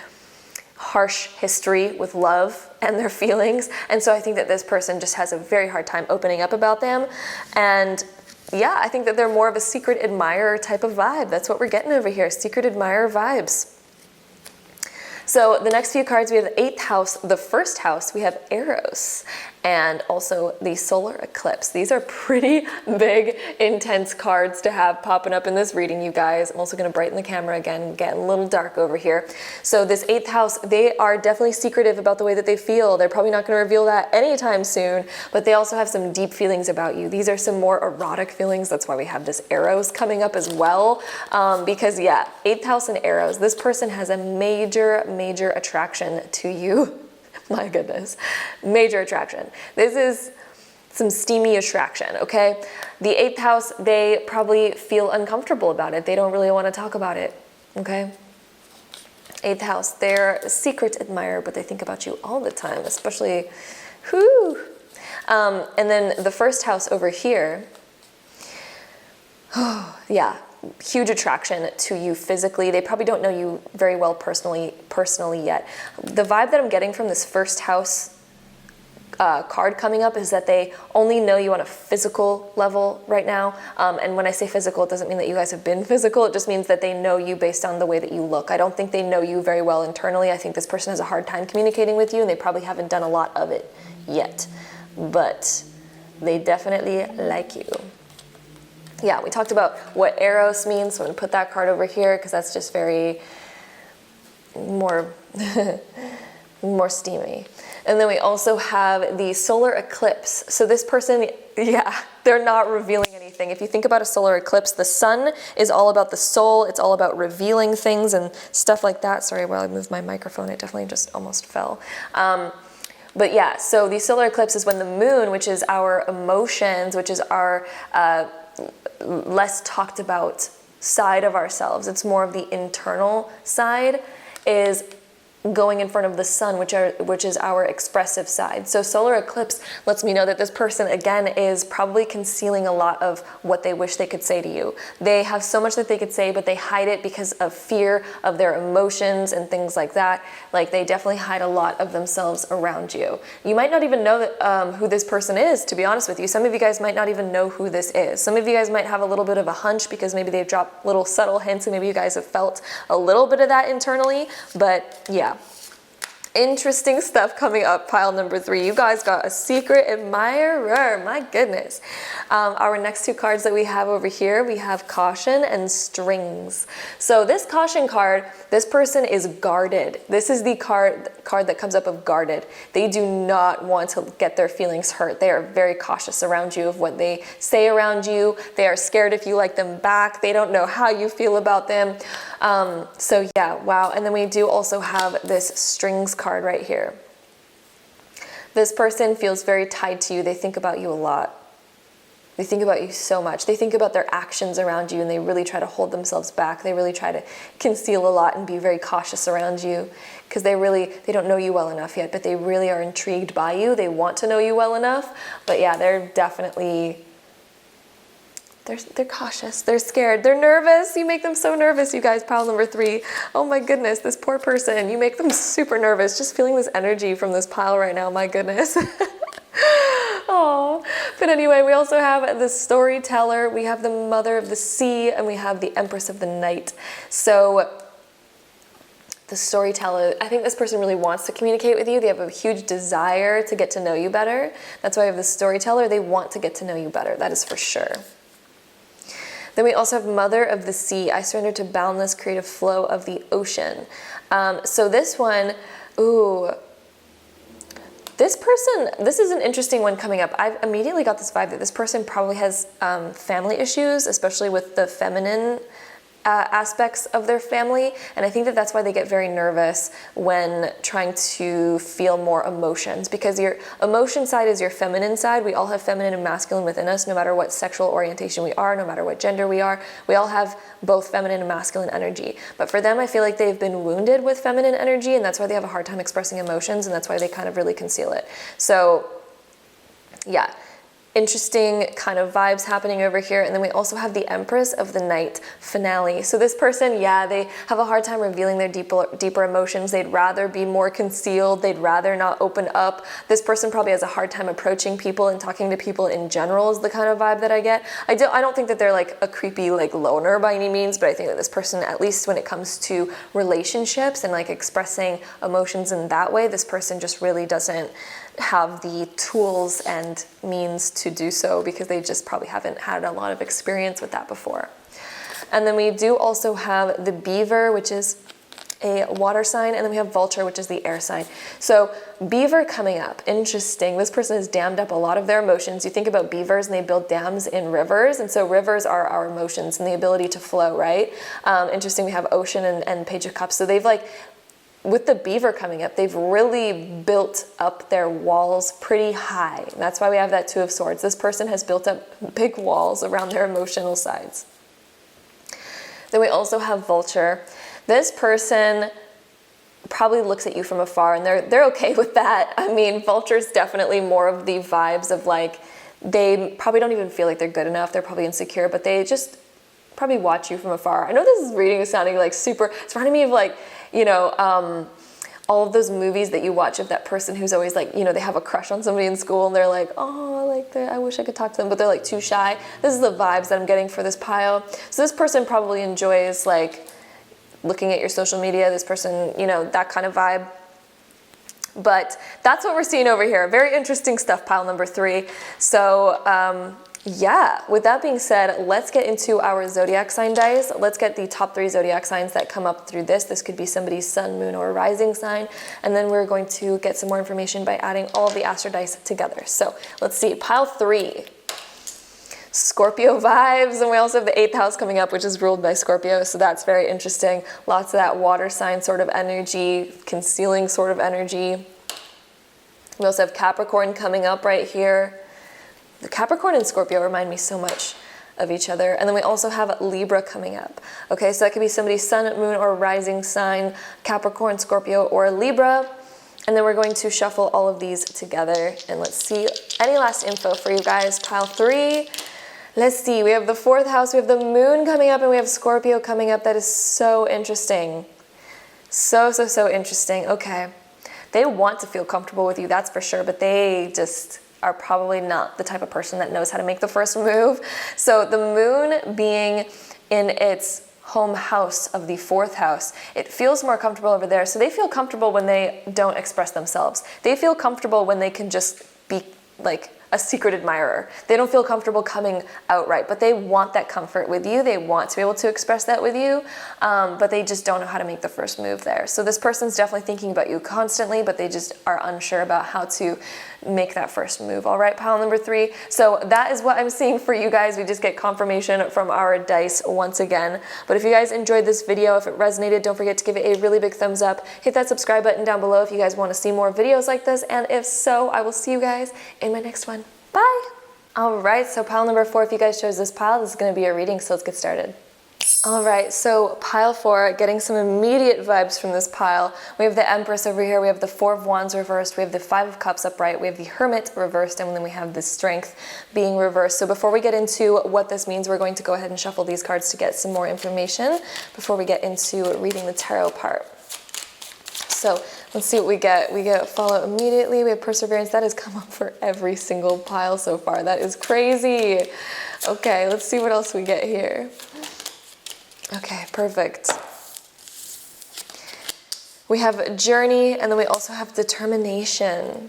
harsh history with love and their feelings. And so I think that this person just has a very hard time opening up about them. And yeah, I think that they're more of a secret admirer type of vibe. That's what we're getting over here, secret admirer vibes. So the next few cards, we have the 8th house, the 1st house, we have Eros, and also the solar eclipse. These are pretty big, intense cards to have popping up in this reading, you guys. I'm also going to brighten the camera again, get a little dark over here. So this 8th house, they are definitely secretive about the way that they feel. They're probably not going to reveal that anytime soon, but they also have some deep feelings about you. These are some more erotic feelings. That's why we have this Eros coming up as well, because yeah, 8th house and Eros, this person has a major attraction to you. My goodness, major attraction. This is some steamy attraction, okay? The 8th house, they probably feel uncomfortable about it. They don't really want to talk about it, okay? 8th house, they're a secret admirer, but they think about you all the time, especially, whoo. And then the 1st house over here, yeah, huge attraction to you physically. They probably don't know you very well personally yet. The vibe that I'm getting from this 1st house card coming up is that they only know you on a physical level right now. And when I say physical, it doesn't mean that you guys have been physical. It just means that they know you based on the way that you look. I don't think they know you very well internally. I think this person has a hard time communicating with you, and they probably haven't done a lot of it yet. But they definitely like you. Yeah, we talked about what Eros means, so I'm going to put that card over here because that's just very more steamy. And then we also have the solar eclipse. So this person, yeah, they're not revealing anything. If you think about a solar eclipse, the sun is all about the soul. It's all about revealing things and stuff like that. Sorry, while I moved my microphone, it definitely just almost fell. But yeah, so the solar eclipse is when the moon, which is our emotions, which is our less talked about side of ourselves, it's more of the internal side, is going in front of the sun, which is our expressive side. So solar eclipse lets me know that this person, again, is probably concealing a lot of what they wish they could say to you. They have so much that they could say, but they hide it because of fear of their emotions and things like that. Like, they definitely hide a lot of themselves around you. You might not even know that, who this person is, to be honest with you. Some of you guys might not even know who this is. Some of you guys might have a little bit of a hunch because maybe they've dropped little subtle hints and maybe you guys have felt a little bit of that internally, but yeah. Interesting stuff coming up, pile number 3. You guys got a secret admirer, my goodness. Our next 2 cards that we have over here, we have caution and strings. So this caution card, this person is guarded. This is the card that comes up of guarded. They do not want to get their feelings hurt. They are very cautious around you of what they say around you. They are scared if you like them back. They don't know how you feel about them. So yeah, wow. And then we do also have this strings card right here. This person feels very tied to you. They think about you a lot. They think about you so much. They think about their actions around you, and they really try to hold themselves back. They really try to conceal a lot and be very cautious around you, because they don't know you well enough yet, but they really are intrigued by you. They want to know you well enough. But yeah, they're definitely, they're cautious, they're scared, they're nervous. You make them so nervous, you guys, pile number 3. Oh my goodness, this poor person, you make them super nervous. Just feeling this energy from this pile right now, my goodness. Oh, but anyway, we also have the storyteller, we have the mother of the sea, and we have the empress of the night. So the storyteller, I think this person really wants to communicate with you. They have a huge desire to get to know you better. That's why we have the storyteller. They want to get to know you better, that is for sure. Then we also have Mother of the Sea. I surrender to boundless creative flow of the ocean. So this one, this is an interesting one coming up. I've immediately got this vibe that this person probably has family issues, especially with the feminine aspects of their family, and I think that that's why they get very nervous when trying to feel more emotions, because your emotion side is your feminine side. We all have feminine and masculine within us, no matter what sexual orientation we are, no matter what gender we are. We all have both feminine and masculine energy. But for them, I feel like they've been wounded with feminine energy, and that's why they have a hard time expressing emotions, and that's why they kind of really conceal it. So yeah, interesting kind of vibes happening over here. And then we also have the Empress of the Night finale. So this person, yeah, they have a hard time revealing their deeper emotions. They'd rather be more concealed. They'd rather not open up. This person probably has a hard time approaching people and talking to people in general is the kind of vibe that I get. I don't think that they're like a creepy like loner by any means, but I think that this person, at least when it comes to relationships and like expressing emotions in that way, this person just really doesn't have the tools and means to do so, because they just probably haven't had a lot of experience with that before. And then we do also have the Beaver, which is a water sign, and then we have Vulture, which is the air sign. So Beaver coming up, interesting. This person has dammed up a lot of their emotions. You think about beavers and they build dams in rivers, and so rivers are our emotions and the ability to flow, right? Interesting, we have Ocean and Page of Cups. So they've like, with the Beaver coming up, they've really built up their walls pretty high. And that's why we have that Two of Swords. This person has built up big walls around their emotional sides. Then we also have Vulture. This person probably looks at you from afar, and they're okay with that. I mean, Vulture is definitely more of the vibes of like, they probably don't even feel like they're good enough. They're probably insecure, but they just probably watch you from afar. I know this reading is sounding like super, it's reminding me of like, you know, all of those movies that you watch of that person who's always like, you know, they have a crush on somebody in school and they're like, oh, like I wish I could talk to them, but they're like too shy. This is the vibes that I'm getting for this pile. So this person probably enjoys like looking at your social media. This person, you know, that kind of vibe. But that's what we're seeing over here. Very interesting stuff, pile number 3. So yeah, with that being said, let's get into our zodiac sign dice. Let's get the top 3 zodiac signs that come up through this. This could be somebody's sun, moon, or rising sign. And then we're going to get some more information by adding all of the astro dice together. So let's see, pile 3. Scorpio vibes, and we also have the 8th house coming up, which is ruled by Scorpio, so that's very interesting. Lots of that water sign sort of energy, concealing sort of energy. We also have Capricorn coming up right here. The Capricorn and Scorpio remind me so much of each other. And then we also have Libra coming up. Okay, so that could be somebody's sun, moon, or rising sign, Capricorn, Scorpio, or Libra. And then we're going to shuffle all of these together. And let's see any last info for you guys. Pile 3. Let's see, we have the 4th house, we have the moon coming up, and we have Scorpio coming up. That is so interesting. So interesting. Okay. They want to feel comfortable with you, that's for sure, but they just are probably not the type of person that knows how to make the first move. So the moon being in its home house of the 4th house. It feels more comfortable over there. So they feel comfortable when they don't express themselves. They feel comfortable when they can just be like a secret admirer. They don't feel comfortable coming outright, but they want that comfort with you. They want to be able to express that with you, but they just don't know how to make the first move there. So this person's definitely thinking about you constantly, but they just are unsure about how to make that first move. All right, pile number 3. So that is what I'm seeing for you guys. We just get confirmation from our dice once again. But if you guys enjoyed this video, if it resonated, don't forget to give it a really big thumbs up. Hit that subscribe button down below if you guys want to see more videos like this. And if so, I will see you guys in my next one. Bye. All right, so pile number 4, if you guys chose this pile, this is going to be a reading, so let's get started. All right, so pile 4, getting some immediate vibes from this pile. We have the Empress over here, we have the 4 of Wands reversed, we have the 5 of Cups upright, we have the Hermit reversed, and then we have the Strength being reversed. So before we get into what this means, we're going to go ahead and shuffle these cards to get some more information before we get into reading the tarot part. So let's see what we get. We get follow immediately. We have perseverance. That has come up for every single pile so far. That is crazy. Okay, let's see what else we get here. Okay, perfect. We have journey, and then we also have determination.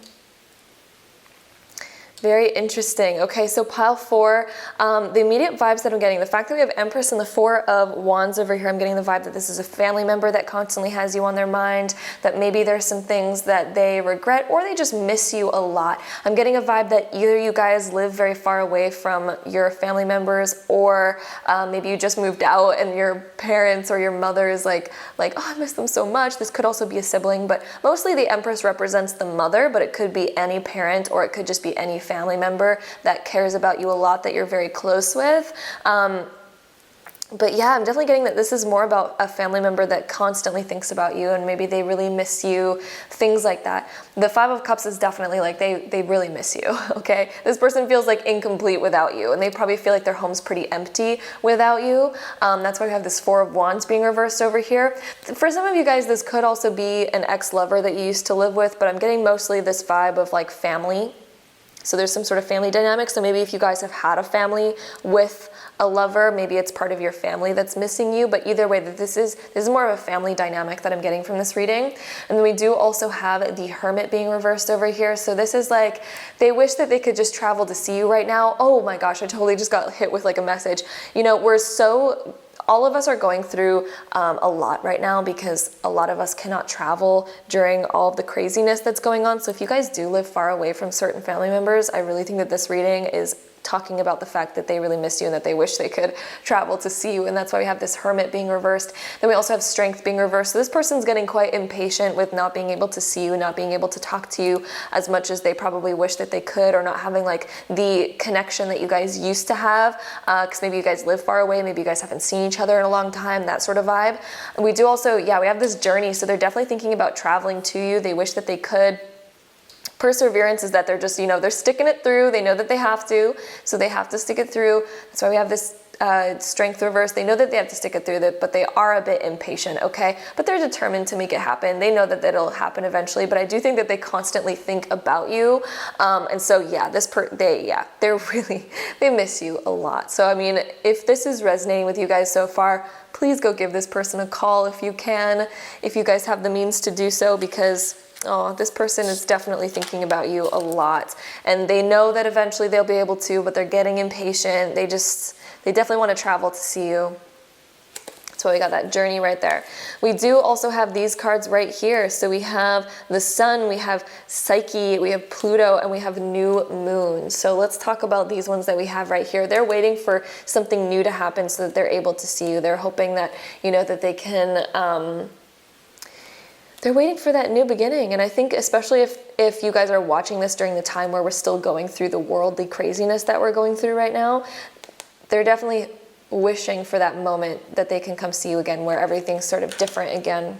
Very interesting. Okay, so pile 4, the immediate vibes that I'm getting, the fact that we have Empress and the 4 of Wands over here, I'm getting the vibe that this is a family member that constantly has you on their mind, that maybe there's some things that they regret or they just miss you a lot. I'm getting a vibe that either you guys live very far away from your family members, or maybe you just moved out and your parents or your mother is like, oh, I miss them so much. This could also be a sibling, but mostly the Empress represents the mother, but it could be any parent, or it could just be any family member that cares about you a lot, that you're very close with. But yeah, I'm definitely getting that this is more about a family member that constantly thinks about you, and maybe they really miss you, things like that. The 5 of Cups is definitely like they really miss you, okay? This person feels like incomplete without you, and they probably feel like their home's pretty empty without you. That's why we have this 4 of Wands being reversed over here. For some of you guys, this could also be an ex-lover that you used to live with, but I'm getting mostly this vibe of like family. So there's some sort of family dynamic. So maybe if you guys have had a family with a lover, maybe it's part of your family that's missing you. But either way, this is more of a family dynamic that I'm getting from this reading. And then we do also have the Hermit being reversed over here. So this is like, they wish that they could just travel to see you right now. Oh my gosh, I totally just got hit with like a message. You know, all of us are going through a lot right now because a lot of us cannot travel during all of the craziness that's going on. So if you guys do live far away from certain family members, I really think that this reading is talking about the fact that they really miss you and that they wish they could travel to see you. And that's why we have this Hermit being reversed. Then we also have Strength being reversed. So this person's getting quite impatient with not being able to see you, not being able to talk to you as much as they probably wish that they could, or not having like the connection that you guys used to have, because maybe you guys live far away, maybe you guys haven't seen each other in a long time, that sort of vibe. And we do also, we have this journey. So they're definitely thinking about traveling to you. They wish that they could. Perseverance is that they're just, they're sticking it through. They know that they have to, so they have to stick it through. That's why we have this Strength reverse. They know that they have to stick it through, but they are a bit impatient, okay? But they're determined to make it happen. They know that it'll happen eventually, but I do think that they constantly think about you. And so, they miss you a lot. So, I mean, if this is resonating with you guys so far, please go give this person a call if you can, if you guys have the means to do so, because this person is definitely thinking about you a lot. And they know that eventually they'll be able to, but they're getting impatient. They definitely want to travel to see you. That's why we got that journey right there. We do also have these cards right here. So we have the Sun, we have Psyche, we have Pluto, and we have New Moon. So let's talk about these ones that we have right here. They're waiting for something new to happen so that they're able to see you. They're hoping that, that they can... They're waiting for that new beginning. And I think especially if you guys are watching this during the time where we're still going through the worldly craziness that we're going through right now, they're definitely wishing for that moment that they can come see you again, where everything's sort of different again.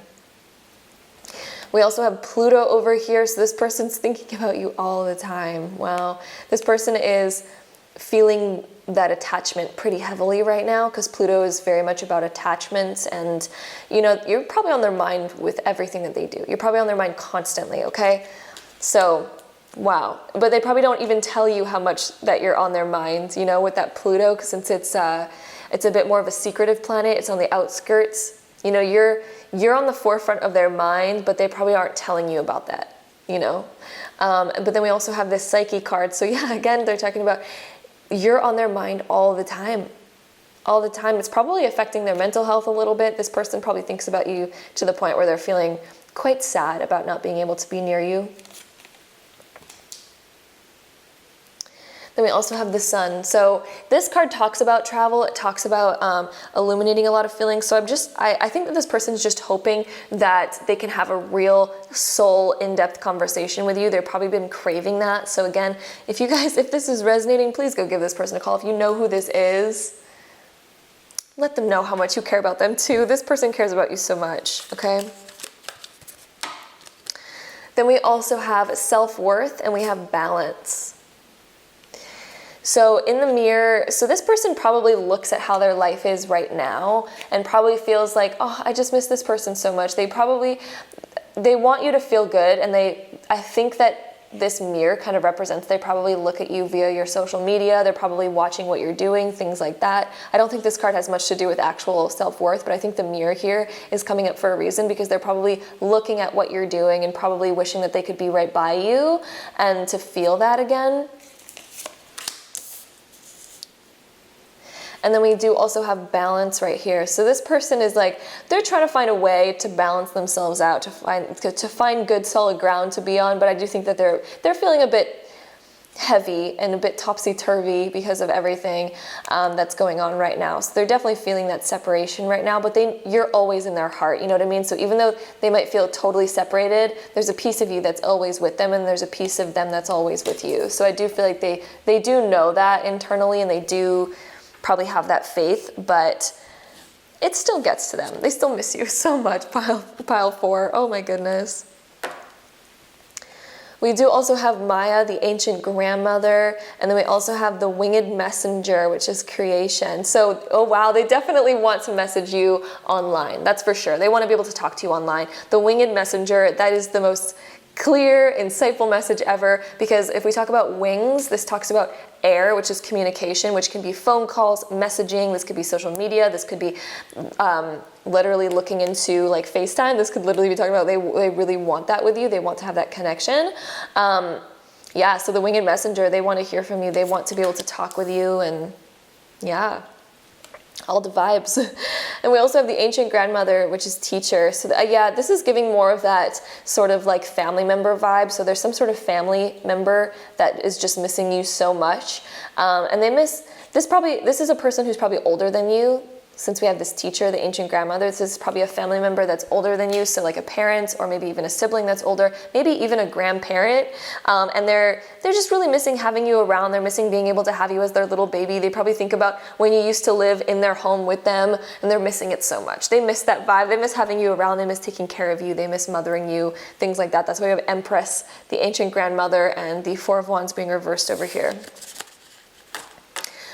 We also have Pluto over here. So this person's thinking about you all the time. Wow. This person is feeling that attachment pretty heavily right now, because Pluto is very much about attachments, and you're probably on their mind with everything that they do. You're probably on their mind constantly, okay? So, wow. But they probably don't even tell you how much that you're on their mind, with that Pluto, because since it's It's a bit more of a secretive planet. It's on the outskirts. You know, you're on the forefront of their mind, but they probably aren't telling you about that, you know? But then we also have this Psyche card. So yeah, again, they're talking about you're on their mind all the time. All the time. It's probably affecting their mental health a little bit. This person probably thinks about you to the point where they're feeling quite sad about not being able to be near you. Then we also have the Sun. So this card talks about travel. It talks about illuminating a lot of feelings. So I think that this person's just hoping that they can have a real soul in-depth conversation with you. They've probably been craving that. So again, if this is resonating, please go give this person a call. If you know who this is, let them know how much you care about them too. This person cares about you so much, okay? Then we also have self-worth and we have balance. So in the mirror, so this person probably looks at how their life is right now and probably feels like, oh, I just miss this person so much. They want you to feel good, and I think that this mirror kind of represents, they probably look at you via your social media. They're probably watching what you're doing, things like that. I don't think this card has much to do with actual self-worth, but I think the mirror here is coming up for a reason, because they're probably looking at what you're doing and probably wishing that they could be right by you and to feel that again. And then we do also have balance right here. So this person is like, they're trying to find a way to balance themselves out, to find good solid ground to be on. But I do think that they're feeling a bit heavy and a bit topsy-turvy because of everything that's going on right now. So they're definitely feeling that separation right now, but you're always in their heart, you know what I mean? So even though they might feel totally separated, there's a piece of you that's always with them, and there's a piece of them that's always with you. So I do feel like they do know that internally, and they do probably have that faith, but it still gets to them. They still miss you so much. Pile 4. Oh my goodness. We do also have Maya, the ancient grandmother, and then we also have the winged messenger, which is creation. So, oh wow, they definitely want to message you online. That's for sure. They want to be able to talk to you online. The winged messenger, that is the most clear, insightful message ever, because if we talk about wings, this talks about air, which is communication, which can be phone calls, messaging, this could be social media, this could be literally looking into like FaceTime, this could literally be talking about they really want that with you, they want to have that connection. Yeah, so the winged messenger, they want to hear from you, they want to be able to talk with you, and yeah, all the vibes. And we also have the ancient grandmother, which is teacher. So yeah, this is giving more of that sort of like family member vibe. So there's some sort of family member that is just missing you so much. And they miss, this is a person who's probably older than you. Since we have this teacher, the ancient grandmother, this is probably a family member that's older than you, so like a parent or maybe even a sibling that's older, maybe even a grandparent, and they're just really missing having you around. They're missing being able to have you as their little baby. They probably think about when you used to live in their home with them, and they're missing it so much. They miss that vibe. They miss having you around. They miss taking care of you. They miss mothering you, things like that. That's why we have Empress, the ancient grandmother, and the Four of Wands being reversed over here.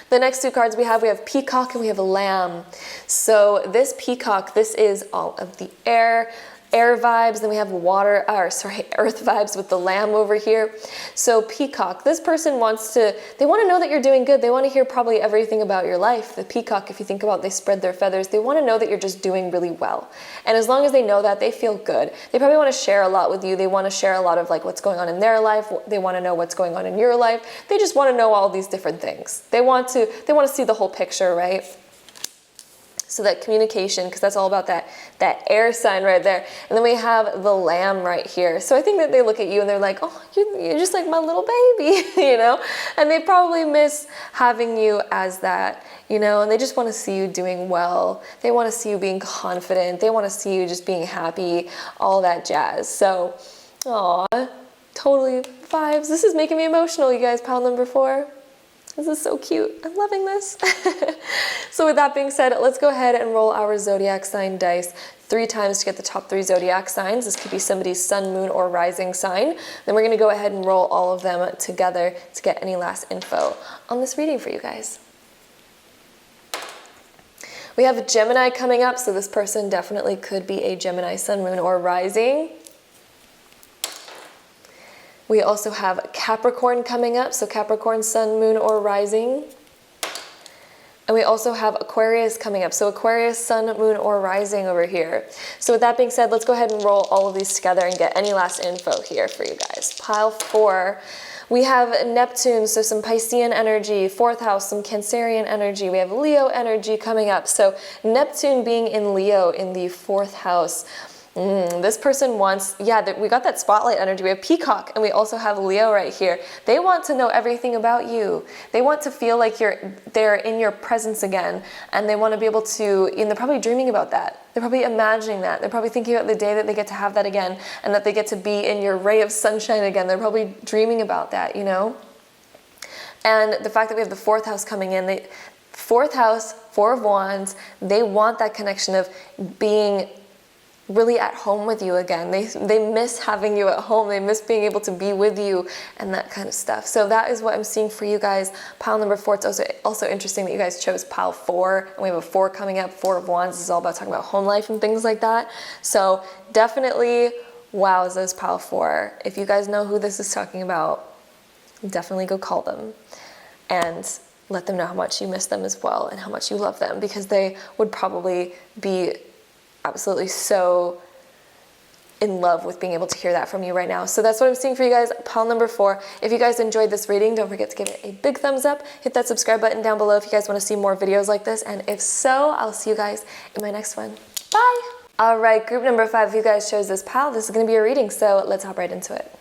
The next two cards we have Peacock and we have Lamb. So this Peacock, this is all of the air vibes. Then we have earth vibes with the Lamb over here. So Peacock, this person they want to know that you're doing good. They want to hear probably everything about your life. The Peacock, if you think about, they spread their feathers. They want to know that you're just doing really well. And as long as they know that, they feel good. They probably want to share a lot with you. They want to share a lot of like what's going on in their life. They want to know what's going on in your life. They just want to know all these different things. They want to see the whole picture, right? So that communication, because that's all about that air sign right there. And then we have the Lamb right here. So I think that they look at you and they're like, oh, you're just like my little baby, you know? And they probably miss having you as that, you know? And they just want to see you doing well. They want to see you being confident. They want to see you just being happy, all that jazz. So, aw, totally vibes. This is making me emotional, you guys. Pile number 4. This is so cute. I'm loving this. So with that being said, let's go ahead and roll our zodiac sign dice 3 times to get the top 3 zodiac signs. This could be somebody's sun, moon, or rising sign. Then we're going to go ahead and roll all of them together to get any last info on this reading for you guys. We have a Gemini coming up, so this person definitely could be a Gemini sun, moon, or rising. We also have Capricorn coming up, so Capricorn, sun, moon, or rising. And we also have Aquarius coming up. So Aquarius, sun, moon, or rising over here. So with that being said, let's go ahead and roll all of these together and get any last info here for you guys. Pile 4. We have Neptune, so some Piscean energy, 4th house, some Cancerian energy. We have Leo energy coming up. So Neptune being in Leo in the 4th house. This person wants, we got that spotlight energy. We have Peacock, and we also have Leo right here. They want to know everything about you. They want to feel like they're in your presence again, and they want to be able to, and they're probably dreaming about that. They're probably imagining that. They're probably thinking about the day that they get to have that again, and that they get to be in your ray of sunshine again. They're probably dreaming about that, you know? And the fact that we have the 4th house coming in, 4th house, 4 of Wands, they want that connection of being really at home with you again. They miss having you at home. They miss being able to be with you and that kind of stuff. So that is what I'm seeing for you guys. Pile number 4, it's also interesting that you guys chose pile 4, and we have a 4 coming up. 4 of Wands is all about talking about home life and things like that. So definitely, wowzers, pile 4. If you guys know who this is talking about, definitely go call them and let them know how much you miss them as well and how much you love them, because they would probably be absolutely so in love with being able to hear that from you right now. So that's what I'm seeing for you guys. Pile number 4. If you guys enjoyed this reading, don't forget to give it a big thumbs up. Hit that subscribe button down below if you guys want to see more videos like this. And if so, I'll see you guys in my next one. Bye! All right, group number 5, if you guys chose this pile, this is going to be a reading. So let's hop right into it.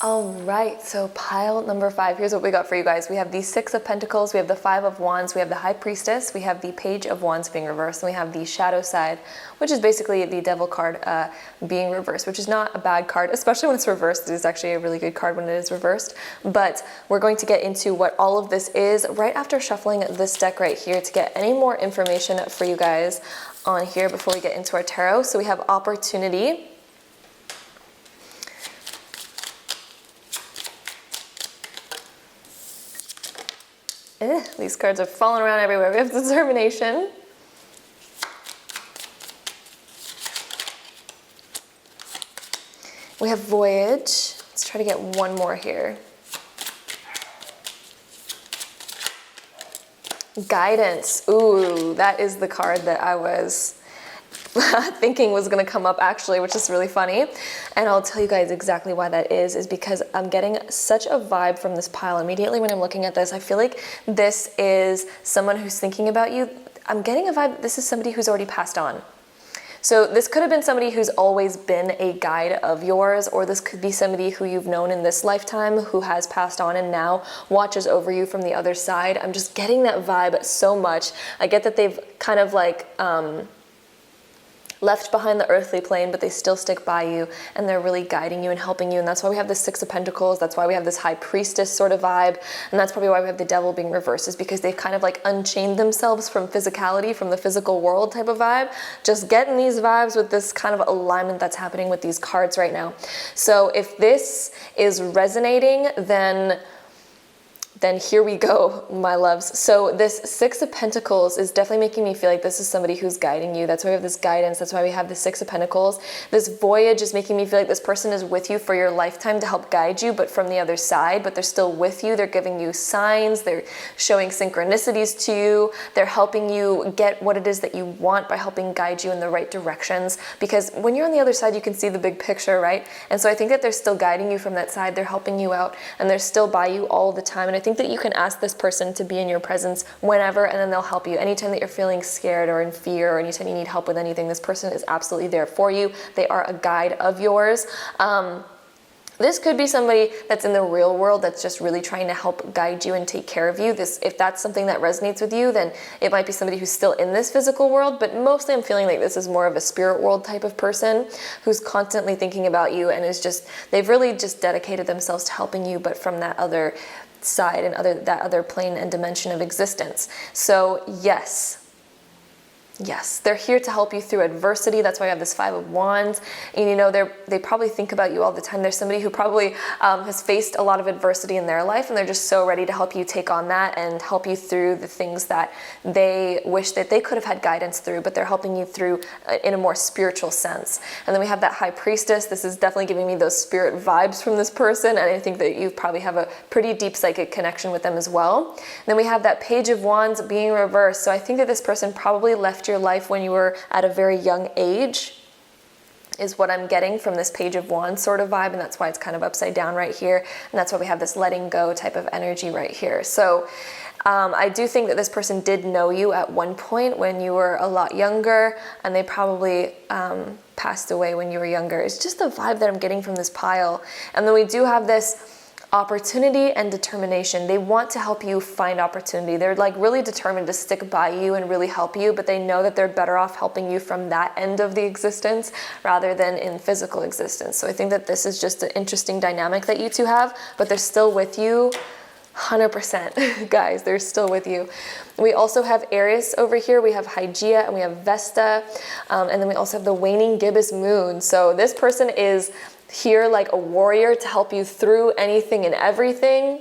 All right, so pile number 5, here's what we got for you guys. We have the 6 of Pentacles, we have the 5 of Wands, we have the High Priestess, we have the Page of Wands being reversed, and we have the Shadow Side, which is basically the Devil card being reversed, which is not a bad card, especially when it's reversed. It is actually a really good card when it is reversed. But we're going to get into what all of this is right after shuffling this deck right here to get any more information for you guys on here before we get into our tarot. So we have Opportunity. These cards are falling around everywhere. We have Determination. We have Voyage. Let's try to get one more here. Guidance. Ooh, that is the card that I was thinking was going to come up actually, which is really funny. And I'll tell you guys exactly why that is because I'm getting such a vibe from this pile. Immediately when I'm looking at this, I feel like this is someone who's thinking about you. I'm getting a vibe, this is somebody who's already passed on. So this could have been somebody who's always been a guide of yours, or this could be somebody who you've known in this lifetime who has passed on and now watches over you from the other side. I'm just getting that vibe so much. I get that they've kind of like left behind the earthly plane, but they still stick by you and they're really guiding you and helping you. And that's why we have the 6 of Pentacles. That's why we have this High Priestess sort of vibe. And that's probably why we have the Devil being reversed, is because they've kind of like unchained themselves from physicality, from the physical world type of vibe. Just getting these vibes with this kind of alignment that's happening with these cards right now. So if this is resonating, then here we go, my loves. So this 6 of Pentacles is definitely making me feel like this is somebody who's guiding you. That's why we have this guidance. That's why we have the 6 of Pentacles. This Voyage is making me feel like this person is with you for your lifetime to help guide you, but from the other side, but they're still with you. They're giving you signs. They're showing synchronicities to you. They're helping you get what it is that you want by helping guide you in the right directions. Because when you're on the other side, you can see the big picture, right? And so I think that they're still guiding you from that side. They're helping you out, and they're still by you all the time. And I think that you can ask this person to be in your presence whenever, and then they'll help you. Anytime that you're feeling scared or in fear, or anytime you need help with anything, this person is absolutely there for you. They are a guide of yours. This could be somebody that's in the real world that's just really trying to help guide you and take care of you. If that's something that resonates with you, then it might be somebody who's still in this physical world, but mostly I'm feeling like this is more of a spirit world type of person who's constantly thinking about you and they've really just dedicated themselves to helping you, but from that other side and that other plane and dimension of existence. So yes, Yes, they're here to help you through adversity. That's why I have this Five of Wands. And you know, they probably think about you all the time. There's somebody who probably has faced a lot of adversity in their life, and they're just so ready to help you take on that and help you through the things that they wish that they could have had guidance through, but they're helping you through in a more spiritual sense. And then we have that High Priestess. This is definitely giving me those spirit vibes from this person, and I think that you probably have a pretty deep psychic connection with them as well. And then we have that Page of Wands being reversed. So I think that this person probably left your life when you were at a very young age, is what I'm getting from this Page of Wands sort of vibe, and that's why it's kind of upside down right here, and that's why we have this letting go type of energy right here. So I do think that this person did know you at one point when you were a lot younger, and they probably passed away when you were younger. It's just the vibe that I'm getting from this pile. And then we do have this opportunity and determination. They want to help you find opportunity. They're like really determined to stick by you and really help you, but they know that they're better off helping you from that end of the existence rather than in physical existence. So I think that this is just an interesting dynamic that you two have, but they're still with you 100%. Guys, they're still with you. We also have Aries over here. We have Hygeia and we have Vesta. And then we also have the waning gibbous moon. So this person is here like a warrior to help you through anything and everything.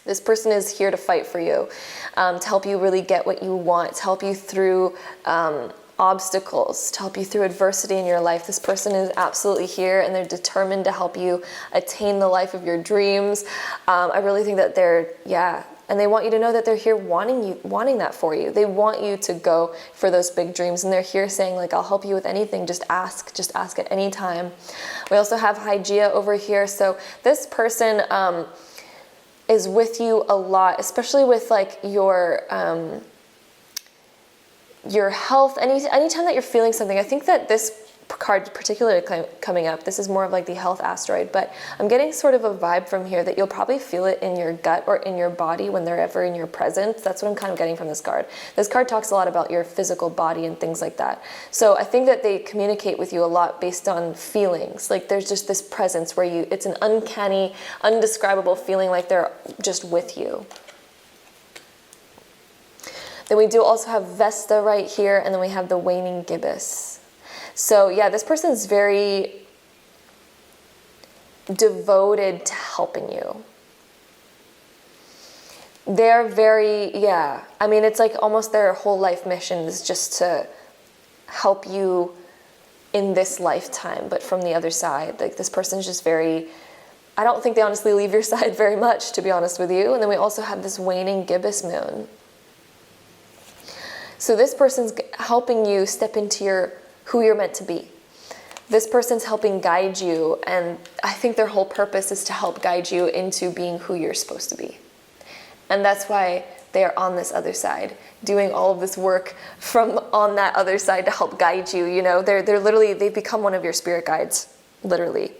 This person is here to fight for you, to help you really get what you want, to help you through obstacles, to help you through adversity in your life. This person is absolutely here, and they're determined to help you attain the life of your dreams. I really think that and they want you to know that they're here wanting that for you. They want you to go for those big dreams, and they're here saying like, I'll help you with anything, just ask at any time. We also have Hygeia over here. So this person is with you a lot, especially with like your health. Anytime that you're feeling something, I think that this card particularly coming up, this is more of like the health asteroid, but I'm getting sort of a vibe from here that you'll probably feel it in your gut or in your body when they're ever in your presence. That's what I'm kind of getting from this card. This card talks a lot about your physical body and things like that. So I think that they communicate with you a lot based on feelings. Like there's just this presence where it's an uncanny, undescribable feeling like they're just with you. Then we do also have Vesta right here, and then we have the waning gibbous. So yeah, this person is very devoted to helping you. They're very, I mean, it's like almost their whole life mission is just to help you in this lifetime, but from the other side. Like this person is just very, I don't think they honestly leave your side very much, to be honest with you. And then we also have this waning gibbous moon. So this person's helping you step into who you're meant to be. This person's helping guide you, and I think their whole purpose is to help guide you into being who you're supposed to be. And that's why they are on this other side, doing all of this work from on that other side to help guide you. You know, they're literally, they've become one of your spirit guides, literally.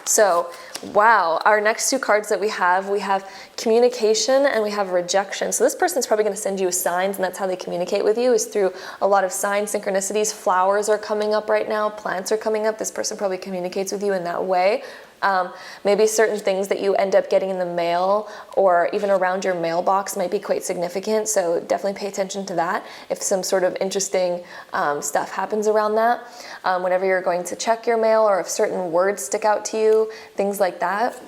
So, wow, our next two cards that we have communication and we have rejection. So this person's probably going to send you signs, and that's how they communicate with you, is through a lot of signs, synchronicities. Flowers are coming up right now, plants are coming up. This person probably communicates with you in that way. Maybe certain things that you end up getting in the mail or even around your mailbox might be quite significant, so definitely pay attention to that if some sort of interesting stuff happens around that. Whenever you're going to check your mail, or if certain words stick out to you, things like that.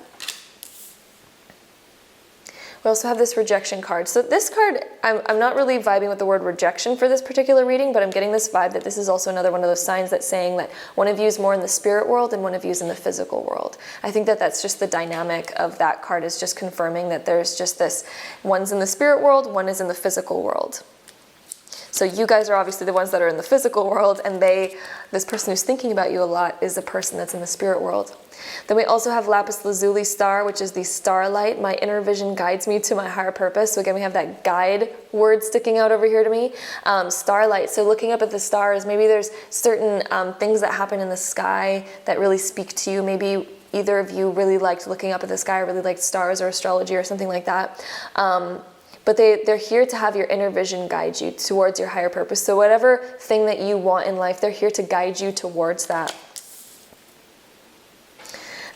We also have this rejection card. So this card, I'm not really vibing with the word rejection for this particular reading, but I'm getting this vibe that this is also another one of those signs that's saying that one of you is more in the spirit world and one of you is in the physical world. I think that that's just the dynamic of that card, is just confirming that there's just this, one's in the spirit world, one is in the physical world. So you guys are obviously the ones that are in the physical world, and this person who's thinking about you a lot is the person that's in the spirit world. Then we also have lapis lazuli star, which is the starlight. My inner vision guides me to my higher purpose. So again, we have that guide word sticking out over here to me. Starlight, so looking up at the stars, maybe there's certain things that happen in the sky that really speak to you. Maybe either of you really liked looking up at the sky, or really liked stars or astrology or something like that. But they're here to have your inner vision guide you towards your higher purpose. So whatever thing that you want in life, they're here to guide you towards that.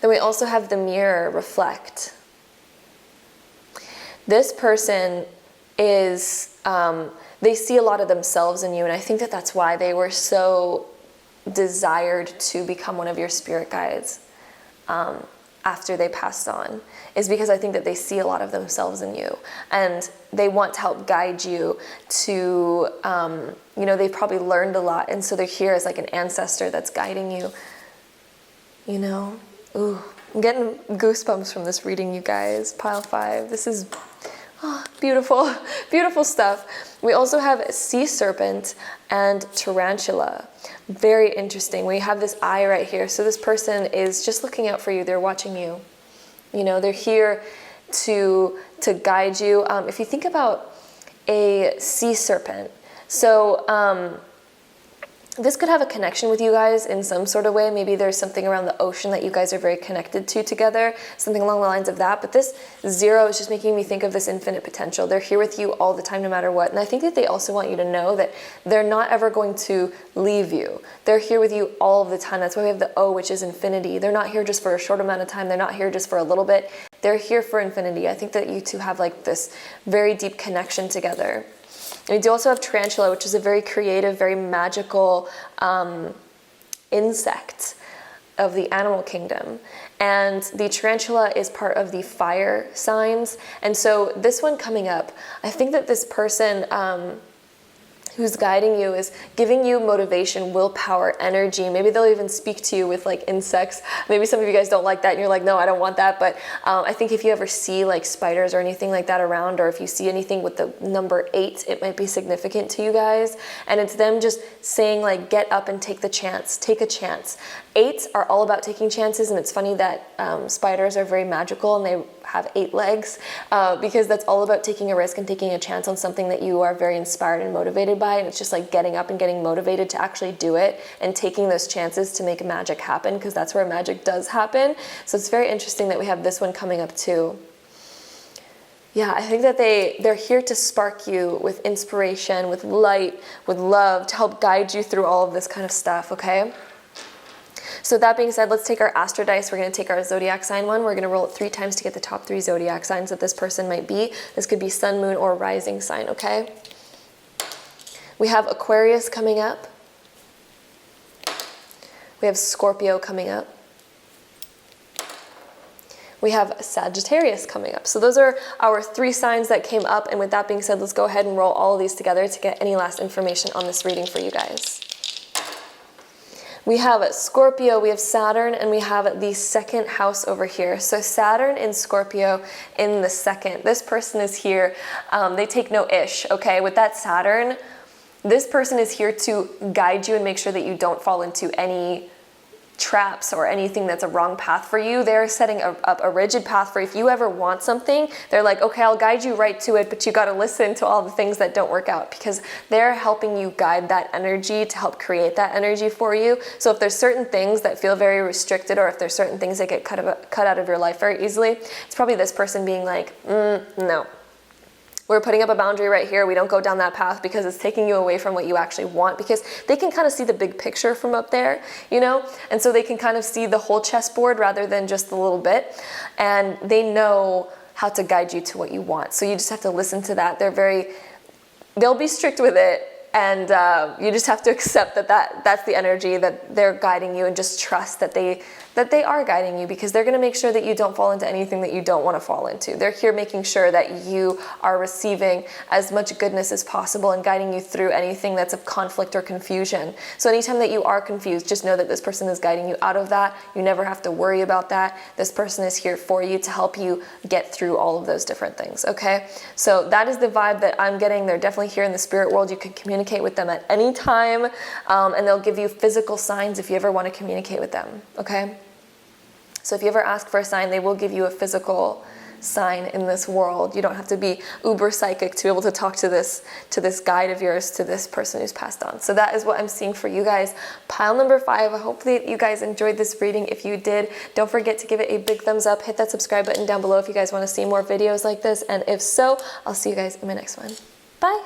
Then we also have the mirror, reflect. This person is they see a lot of themselves in you, and I think that that's why they were so desired to become one of your spirit guides after they passed on, is because I think that they see a lot of themselves in you, and they want to help guide you to, you know, they've probably learned a lot, and so they're here as like an ancestor that's guiding you, you know. Ooh, I'm getting goosebumps from this reading, you guys. Pile 5. This is beautiful, beautiful stuff. We also have sea serpent and tarantula. Very interesting. We have this eye right here. So this person is just looking out for you. They're watching you. You know, they're here to guide you. If you think about a sea serpent, so this could have a connection with you guys in some sort of way. Maybe there's something around the ocean that you guys are very connected to together, something along the lines of that. But this 0 is just making me think of this infinite potential. They're here with you all the time, no matter what. And I think that they also want you to know that they're not ever going to leave you. They're here with you all of the time. That's why we have the O, which is infinity. They're not here just for a short amount of time. They're not here just for a little bit. They're here for infinity. I think that you two have like this very deep connection together. And we do also have tarantula, which is a very creative, very magical insect of the animal kingdom. And the tarantula is part of the fire signs. And so this one coming up, I think that this person who's guiding you is giving you motivation, willpower, energy. Maybe they'll even speak to you with like insects. Maybe some of you guys don't like that and you're like, no, I don't want that. But I think if you ever see like spiders or anything like that around, or if you see anything with the number 8, it might be significant to you guys. And it's them just saying like, get up and take the chance, take a chance. 8s are all about taking chances. And it's funny that spiders are very magical and they have 8 legs because that's all about taking a risk and taking a chance on something that you are very inspired and motivated by. And it's just like getting up and getting motivated to actually do it and taking those chances to make magic happen, because that's where magic does happen. So it's very interesting that we have this one coming up too. Yeah, I think that they're here to spark you with inspiration, with light, with love, to help guide you through all of this kind of stuff, okay? So that being said, let's take our astro dice. We're going to take our zodiac sign one. We're going to roll it 3 times to get the top 3 zodiac signs that this person might be. This could be sun, moon, or rising sign, okay? We have Aquarius coming up. We have Scorpio coming up. We have Sagittarius coming up. So those are our 3 signs that came up. And with that being said, let's go ahead and roll all of these together to get any last information on this reading for you guys. We have Scorpio, we have Saturn, and we have the 2nd house over here. So Saturn in Scorpio in the 2nd. This person is here. They take no ish, okay? With that Saturn, this person is here to guide you and make sure that you don't fall into any traps or anything that's a wrong path for you. They're setting up a rigid path for if you ever want something. They're like, okay, I'll guide you right to it, but you got to listen to all the things that don't work out, because they're helping you guide that energy to help create that energy for you. So if there's certain things that feel very restricted, or if there's certain things that get cut out of your life very easily, it's probably this person being like, no. We're putting up a boundary right here. We don't go down that path because it's taking you away from what you actually want, because they can kind of see the big picture from up there, you know? And so they can kind of see the whole chessboard rather than just a little bit. And they know how to guide you to what you want. So you just have to listen to that. They'll be strict with it. And you just have to accept that's the energy that they're guiding you, and just trust that they are guiding you, because they're going to make sure that you don't fall into anything that you don't want to fall into. They're here making sure that you are receiving as much goodness as possible and guiding you through anything that's of conflict or confusion. So anytime that you are confused, just know that this person is guiding you out of that. You never have to worry about that. This person is here for you to help you get through all of those different things, okay? So that is the vibe that I'm getting. They're definitely here in the spirit world. You can communicate with them at any time, and they'll give you physical signs if you ever want to communicate with them, okay? So if you ever ask for a sign, they will give you a physical sign in this world. You don't have to be uber psychic to be able to talk to this guide of yours, to this person who's passed on. So that is what I'm seeing for you guys. Pile number 5. I hope that you guys enjoyed this reading. If you did, don't forget to give it a big thumbs up. Hit that subscribe button down below if you guys want to see more videos like this. And if so, I'll see you guys in my next one. Bye.